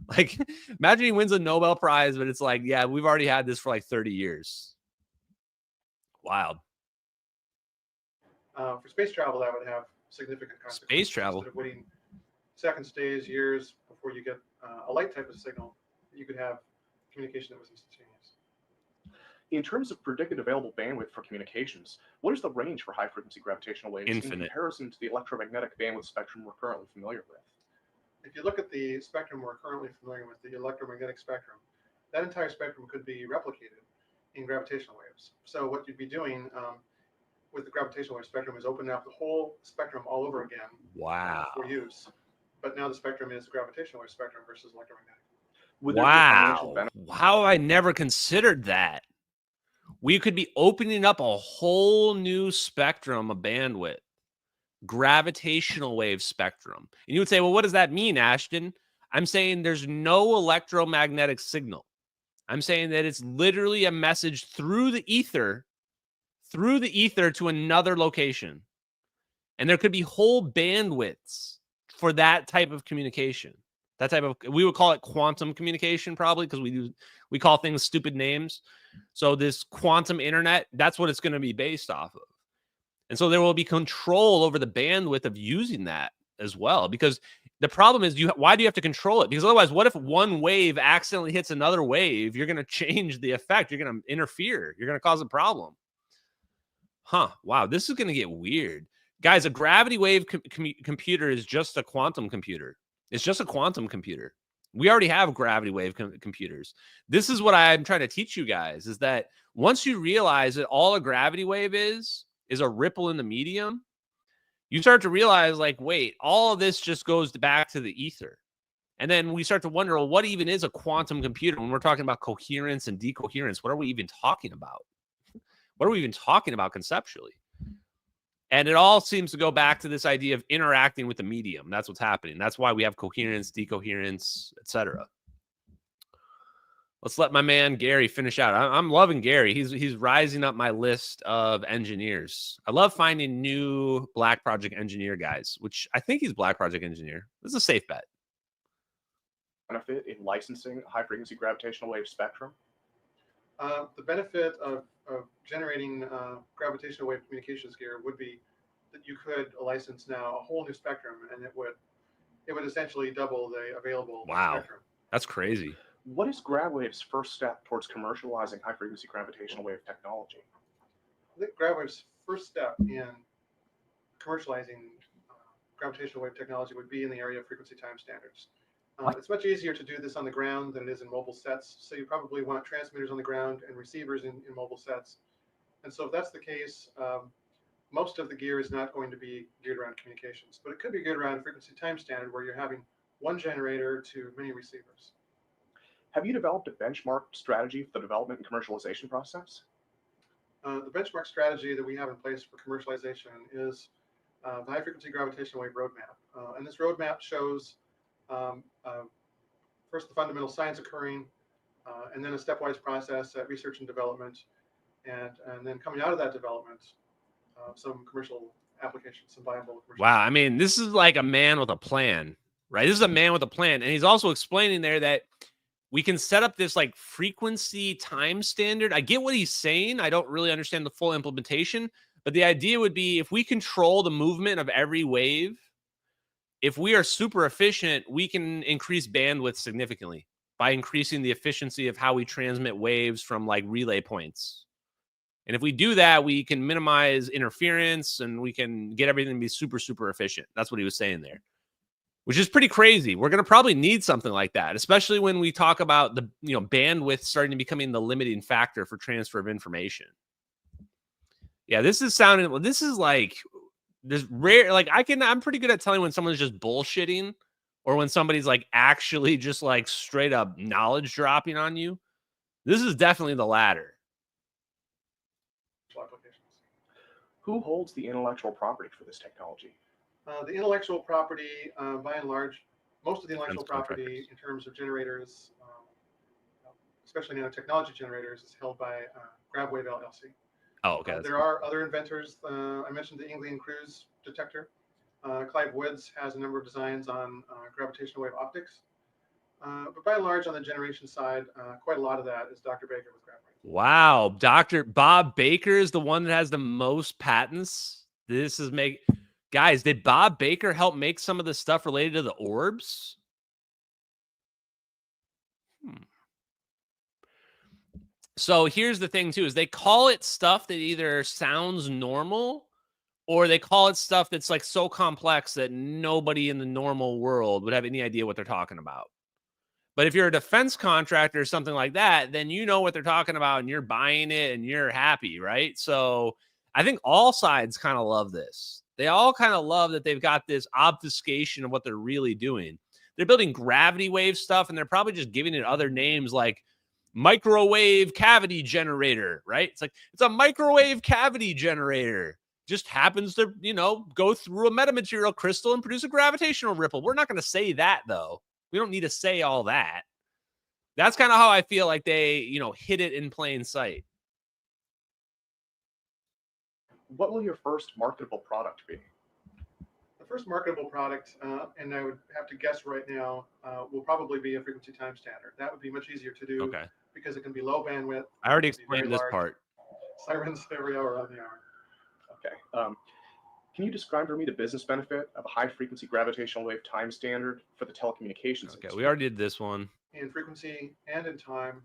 Like, imagine he wins a Nobel Prize, but it's like, yeah, we've already had this for like 30 years. Wild. For space travel, that would have significant consequences. Space travel. Instead of waiting seconds, days, years before you get a light type of signal, you could have communication that was instantaneous. In terms of predicted available bandwidth for communications, what is the range for high-frequency gravitational waves in comparison to the electromagnetic bandwidth spectrum we're currently familiar with? If you look at the spectrum we're currently familiar with, the electromagnetic spectrum, that entire spectrum could be replicated in gravitational waves. So what you'd be doing with the gravitational wave spectrum is opening up the whole spectrum all over again. Wow. For use. But now the spectrum is the gravitational wave spectrum versus electromagnetic. Wow. How have I never considered that? We could be opening up a whole new spectrum of bandwidth. Gravitational wave spectrum. And you would say, well, what does that mean, Ashton? I'm saying there's no electromagnetic signal. I'm saying that it's literally a message through the ether to another location. And there could be whole bandwidths for that type of communication. That type of, we would call it quantum communication probably, because we call things stupid names. So this quantum internet, that's what it's going to be based off of. And so there will be control over the bandwidth of using that as well. Because the problem is, why do you have to control it? Because otherwise, what if one wave accidentally hits another wave? You're going to change the effect. You're going to interfere. You're going to cause a problem. Huh. Wow. This is going to get weird. Guys, a gravity wave computer is just a quantum computer. It's just a quantum computer. We already have gravity wave computers. This is what I'm trying to teach you guys, is that once you realize that all a gravity wave is a ripple in the medium, you start to realize, like, wait, all of this just goes back to the ether. And then we start to wonder, well, what even is a quantum computer? When we're talking about coherence and decoherence, what are we even talking about? What are we even talking about conceptually? And it all seems to go back to this idea of interacting with the medium. That's what's happening. That's why we have coherence, decoherence, etc. Let's let my man Gary finish out. I'm loving Gary. He's rising up my list of engineers. I love finding new Black Project engineer guys, which I think he's Black Project engineer. This is a safe bet. Benefit in licensing high-frequency gravitational wave spectrum? The benefit of generating gravitational wave communications gear would be that you could license now a whole new spectrum, and it would essentially double the available spectrum. That's crazy. What is GravWave's first step towards commercializing high-frequency gravitational wave technology? I think GravWave's first step in commercializing gravitational wave technology would be in the area of frequency time standards. It's much easier to do this on the ground than it is in mobile sets. So you probably want transmitters on the ground and receivers in mobile sets. And so if that's the case, most of the gear is not going to be geared around communications, but it could be geared around frequency time standard where you're having one generator to many receivers. Have you developed a benchmark strategy for the development and commercialization process? The benchmark strategy that we have in place for commercialization is the high frequency gravitational wave roadmap. And this roadmap shows first the fundamental science occurring, and then a stepwise process at research and development, and then coming out of that development, some commercial applications, some viable commercial. Wow, I mean, this is like a man with a plan, right? This is a man with a plan, and he's also explaining there that we can set up this like frequency time standard. I get what he's saying. I don't really understand the full implementation, but the idea would be if we control the movement of every wave, if we are super efficient, we can increase bandwidth significantly by increasing the efficiency of how we transmit waves from like relay points. And if we do that, we can minimize interference and we can get everything to be super, super efficient. That's what he was saying there, which is pretty crazy. We're going to probably need something like that, especially when we talk about the bandwidth starting to becoming the limiting factor for transfer of information. Yeah, this is sounding, this is like this rare, like I'm pretty good at telling when someone's just bullshitting or when somebody's like actually just like straight up knowledge dropping on you. This is definitely the latter. Who holds the intellectual property for this technology? The intellectual property, by and large, most of the intellectual property in terms of generators, especially nanotechnology generators, is held by GravWave LLC. Oh, okay. There are other inventors. I mentioned the Anglian Cruise detector. Clive Woods has a number of designs on gravitational wave optics. But by and large, on the generation side, quite a lot of that is Dr. Baker with GravWave. Wow. Dr. Bob Baker is the one that has the most patents. This is guys, did Bob Baker help make some of the stuff related to the orbs? So here's the thing too, is they call it stuff that either sounds normal or they call it stuff that's like so complex that nobody in the normal world would have any idea what they're talking about. But if you're a defense contractor or something like that, then you know what they're talking about and you're buying it and you're happy, right? So I think all sides kind of love this. They all kind of love that they've got this obfuscation of what they're really doing. They're building gravity wave stuff and they're probably just giving it other names like microwave cavity generator, right? It's like, it's a microwave cavity generator. Just happens to, go through a metamaterial crystal and produce a gravitational ripple. We're not going to say that though. We don't need to say all that. That's kind of how I feel like they, hid it in plain sight. What will your first marketable product be? The first marketable product, and I would have to guess right now, will probably be a frequency time standard. That would be much easier to do because it can be low bandwidth. I already explained this part. Sirens every hour on the hour. Okay. Can you describe for me the business benefit of a high-frequency gravitational wave time standard for the telecommunications industry? We already did this one. In frequency and in time,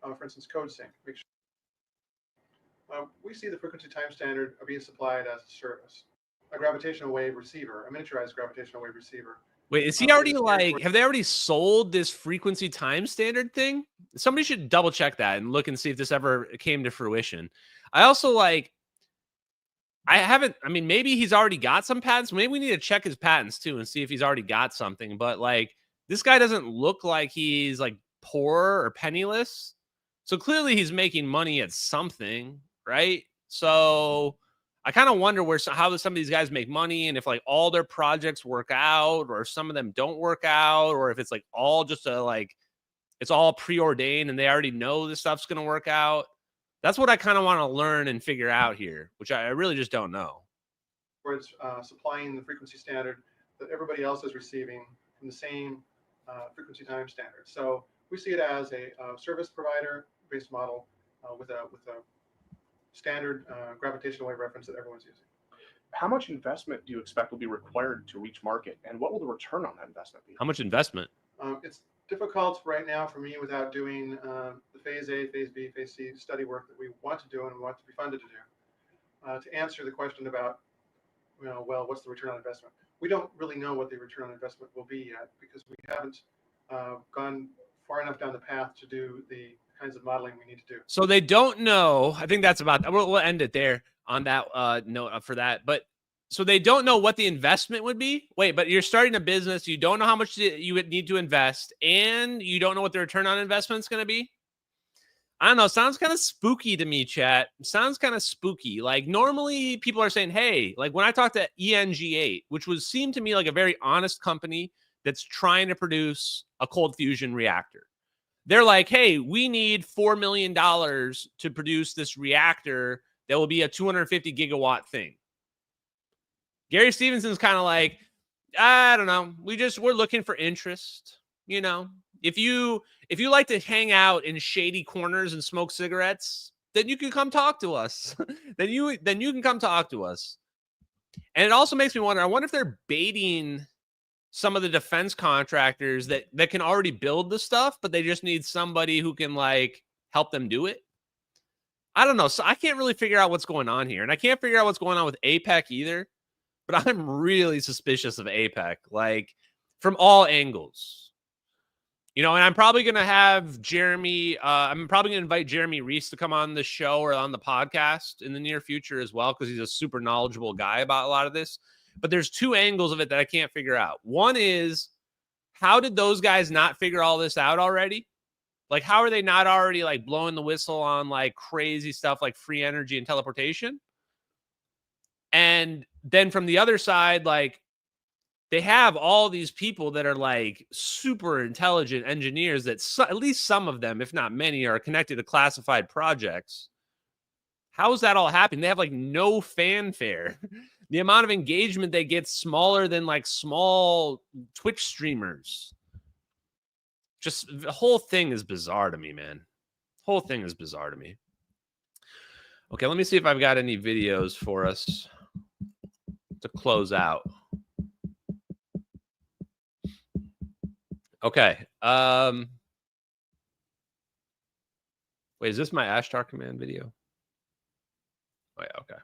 for instance, code sync. We see the frequency time standard being supplied as a service. A gravitational wave receiver, a miniaturized gravitational wave receiver. Wait, is he already have they already sold this frequency time standard thing? Somebody should double check that and look and see if this ever came to fruition. I also maybe he's already got some patents. Maybe we need to check his patents too and see if he's already got something. But this guy doesn't look like he's poor or penniless. So clearly he's making money at something, right? So I kind of wonder how some of these guys make money and if all their projects work out or if some of them don't work out or if it's all just it's all preordained and they already know this stuff's going to work out. That's what I kind of want to learn and figure out here, which I really just don't know. Where it's supplying the frequency standard that everybody else is receiving from the same frequency time standard. So we see it as a service provider based model with a standard gravitational wave reference that everyone's using. How much investment do you expect will be required to reach market, and what will the return on that investment be? How much investment? It's difficult right now for me without doing the phase A, phase B, phase C study work that we want to do and want to be funded to do. To answer the question about, what's the return on investment? We don't really know what the return on investment will be yet because we haven't gone far enough down the path to do the kinds of modeling we need to do. So they don't know. I think that's about. We'll end it there on that note for that. But so they don't know what the investment would be. Wait, but you're starting a business. You don't know how much you would need to invest, and you don't know what the return on investment is going to be. I don't know. Sounds kind of spooky to me, chat. Sounds kind of spooky. Like normally people are saying, hey, like when I talked to ENG8, which seemed to me like a very honest company that's trying to produce a cold fusion reactor. They're like, hey, we need $4 million to produce this reactor that will be a 250 gigawatt thing. Gary Stephenson's kind of like, I don't know. We're looking for interest. You know, if you like to hang out in shady corners and smoke cigarettes, then you can come talk to us. then you can come talk to us. And it also makes me wonder, I wonder if they're baiting some of the defense contractors that can already build the stuff, but they just need somebody who can like help them do it. I don't know. So I can't really figure out what's going on here. And I can't figure out what's going on with APEC either, but I'm really suspicious of APEC, like from all angles. You know, and I'm probably going to have Jeremy, I'm probably going to invite Jeremy Reese to come on the show or on the podcast in the near future as well, because he's a super knowledgeable guy about a lot of this. But there's two angles of it that I can't figure out. One is, how did those guys not figure all this out already? Like, how are they not already like blowing the whistle on like crazy stuff like free energy and teleportation? And then from the other side, like they have all these people that are like super intelligent engineers that at least some of them, if not many, are connected to classified projects. How is that all happening? They have like no fanfare. The amount of engagement they get smaller than like small Twitch streamers. Just the whole thing is bizarre to me, man. Whole thing is bizarre to me. Okay, let me see if I've got any videos for us to close out. Okay. Wait, is this my Ashtar command video? Oh, yeah, okay.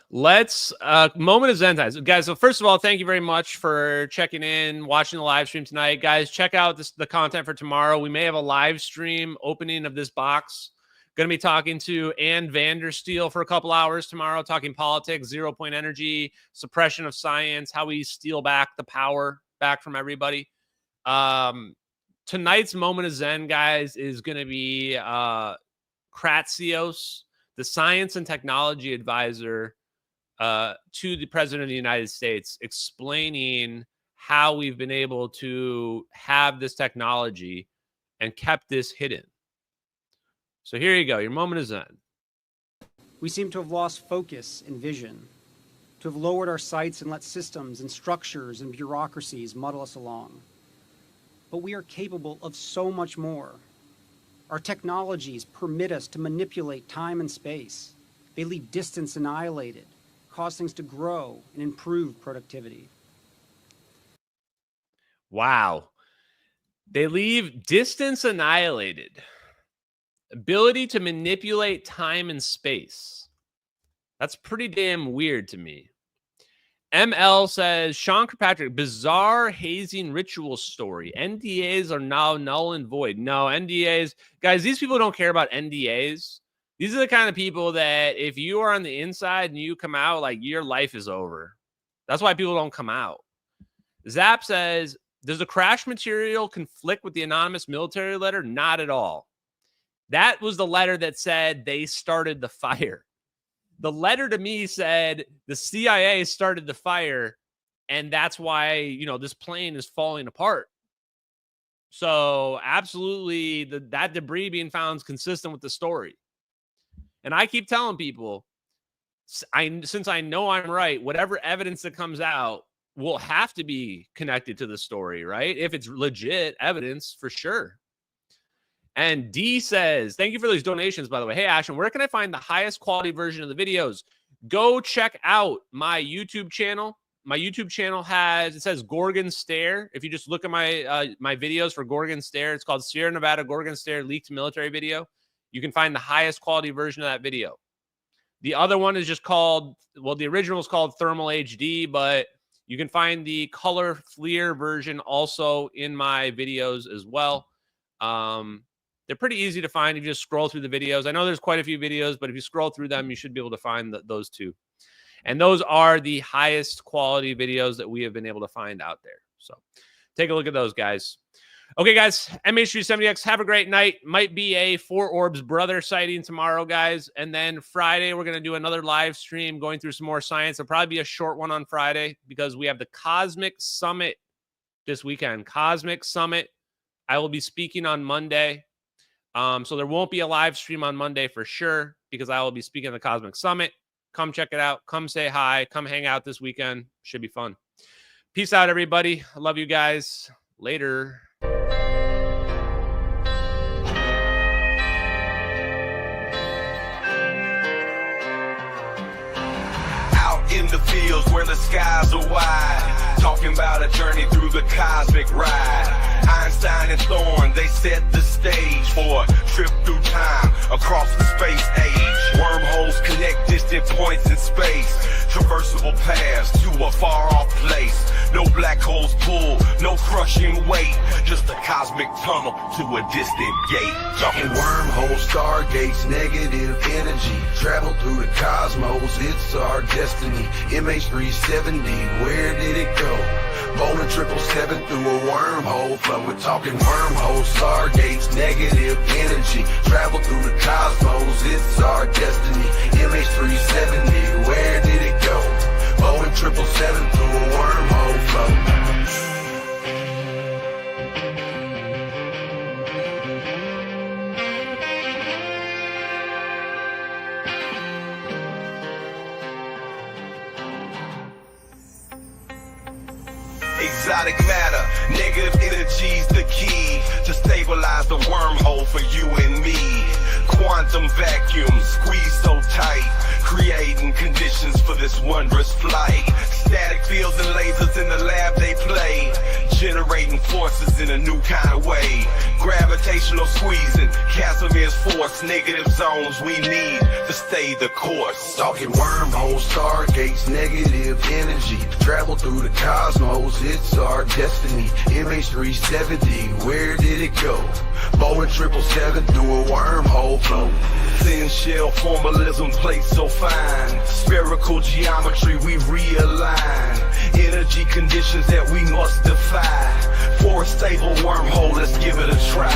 Let's moment of Zen time, guys. So first of all, thank you very much for checking in, watching the live stream tonight, guys. Check out the content for tomorrow. We may have a live stream opening of this box. Going to be talking to Ann Vandersteel for a couple hours tomorrow, talking politics, 0 point energy, suppression of science, how we steal back the power back from everybody. Tonight's moment of Zen, guys, is going to be Kratsios, the science and technology advisor to the President of the United States, explaining how we've been able to have this technology and kept this hidden. So here you go, your moment is Zen. We seem to have lost focus and vision, to have lowered our sights and let systems and structures and bureaucracies muddle us along. But we are capable of so much more. Our technologies permit us to manipulate time and space. They leave distance annihilated, cause things to grow and improve productivity. Wow. They leave distance annihilated. Ability to manipulate time and space. That's pretty damn weird to me. ML says, Sean Kirkpatrick, bizarre hazing ritual story. NDAs are now null and void. No, NDAs, guys, these people don't care about NDAs. These are the kind of people that if you are on the inside and you come out, like your life is over. That's why people don't come out. Zap says, does the crash material conflict with the anonymous military letter? Not at all. That was the letter that said they started the fire. The letter to me said the CIA started the fire, and that's why, you know, this plane is falling apart. So absolutely, that debris being found is consistent with the story. And I keep telling people, since I know I'm right, whatever evidence that comes out will have to be connected to the story, right? If it's legit evidence, for sure. And D says, thank you for those donations, by the way. Hey, Ashton, where can I find the highest quality version of the videos? Go check out my YouTube channel. My YouTube channel it says Gorgon Stare. If you just look at my my videos for Gorgon Stare, it's called Sierra Nevada Gorgon Stare Leaked Military Video. You can find the highest quality version of that video. The other one is just called, well, the original is called Thermal HD, but You can find the color FLIR version also in my videos as well. They're pretty easy to find if you just scroll through the videos. I know there's quite a few videos, but if you scroll through them, you should be able to find those two. And those are the highest quality videos that we have been able to find out there. So take a look at those, guys. Okay, guys, MH370X, have a great night. Might be a Four Orbs brother sighting tomorrow, guys. And then Friday, we're going to do another live stream going through some more science. It'll probably be a short one on Friday because we have the Cosmic Summit this weekend. Cosmic Summit. I will be speaking on Monday. So there won't be a live stream on Monday for sure because I will be speaking at the Cosmic Summit. Come check it out. Come say hi. Come hang out this weekend. Should be fun. Peace out, everybody. I love you guys. Later. In the fields where the skies are wide, talking about a journey through the cosmic ride. Einstein and Thorne, they set the stage for a trip through time across the space age. Wormholes connect distant points in space, traversable paths to a far-off place. No black holes pull, no crushing weight, just a cosmic tunnel to a distant gate. Talking wormholes, stargates, negative energy, travel through the cosmos, it's our destiny. MH370, where did it go? Bowling 777 through a wormhole flow. We're talking wormholes, stargates, negative energy, travel through the cosmos, it's our destiny. MH370, where did it go? Bowling 777 through a wormhole flow. Exotic matter, negative energy's the key to stabilize the wormhole for you and me. Quantum vacuum squeezed so tight, creating conditions for this wondrous flight. Static fields and lasers in the lab they play, generating forces in a new kind of way. Gravitational squeezing, Casimir's force, negative zones we need to stay the course. Talking wormholes, stargates, negative energy, travel through the cosmos, it's our destiny. MH370, where did it go? Bowling 777 through a wormhole flow. Thin shell formalism plates so fine, spherical geometry we realign. Energy conditions that we must defy. For a stable wormhole, let's give it a try.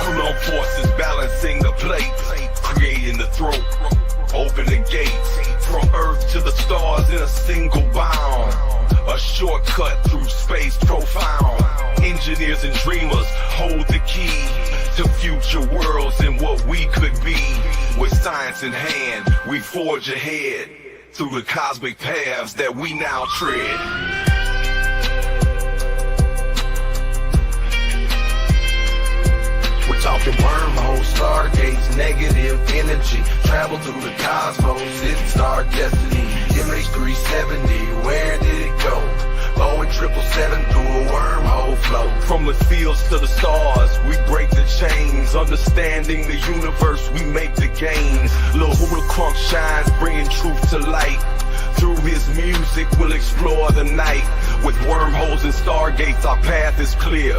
Coulomb forces balancing the plates, creating the throat, open the gates, from Earth to the stars in a single bound. A shortcut through space profound. Engineers and dreamers hold the key to future worlds and what we could be. With science in hand, we forge ahead through the cosmic paths that we now tread. We're talking wormholes, stargates, negative energy, travel through the cosmos, it's our destiny. MH370, where did it go? Boeing 777 through a wormhole flow. From the fields to the stars, we break the chains. Understanding the universe, we make the gains. Lil Hula Crunk shines, bringing truth to light. Through his music, we'll explore the night. With wormholes and stargates, our path is clear.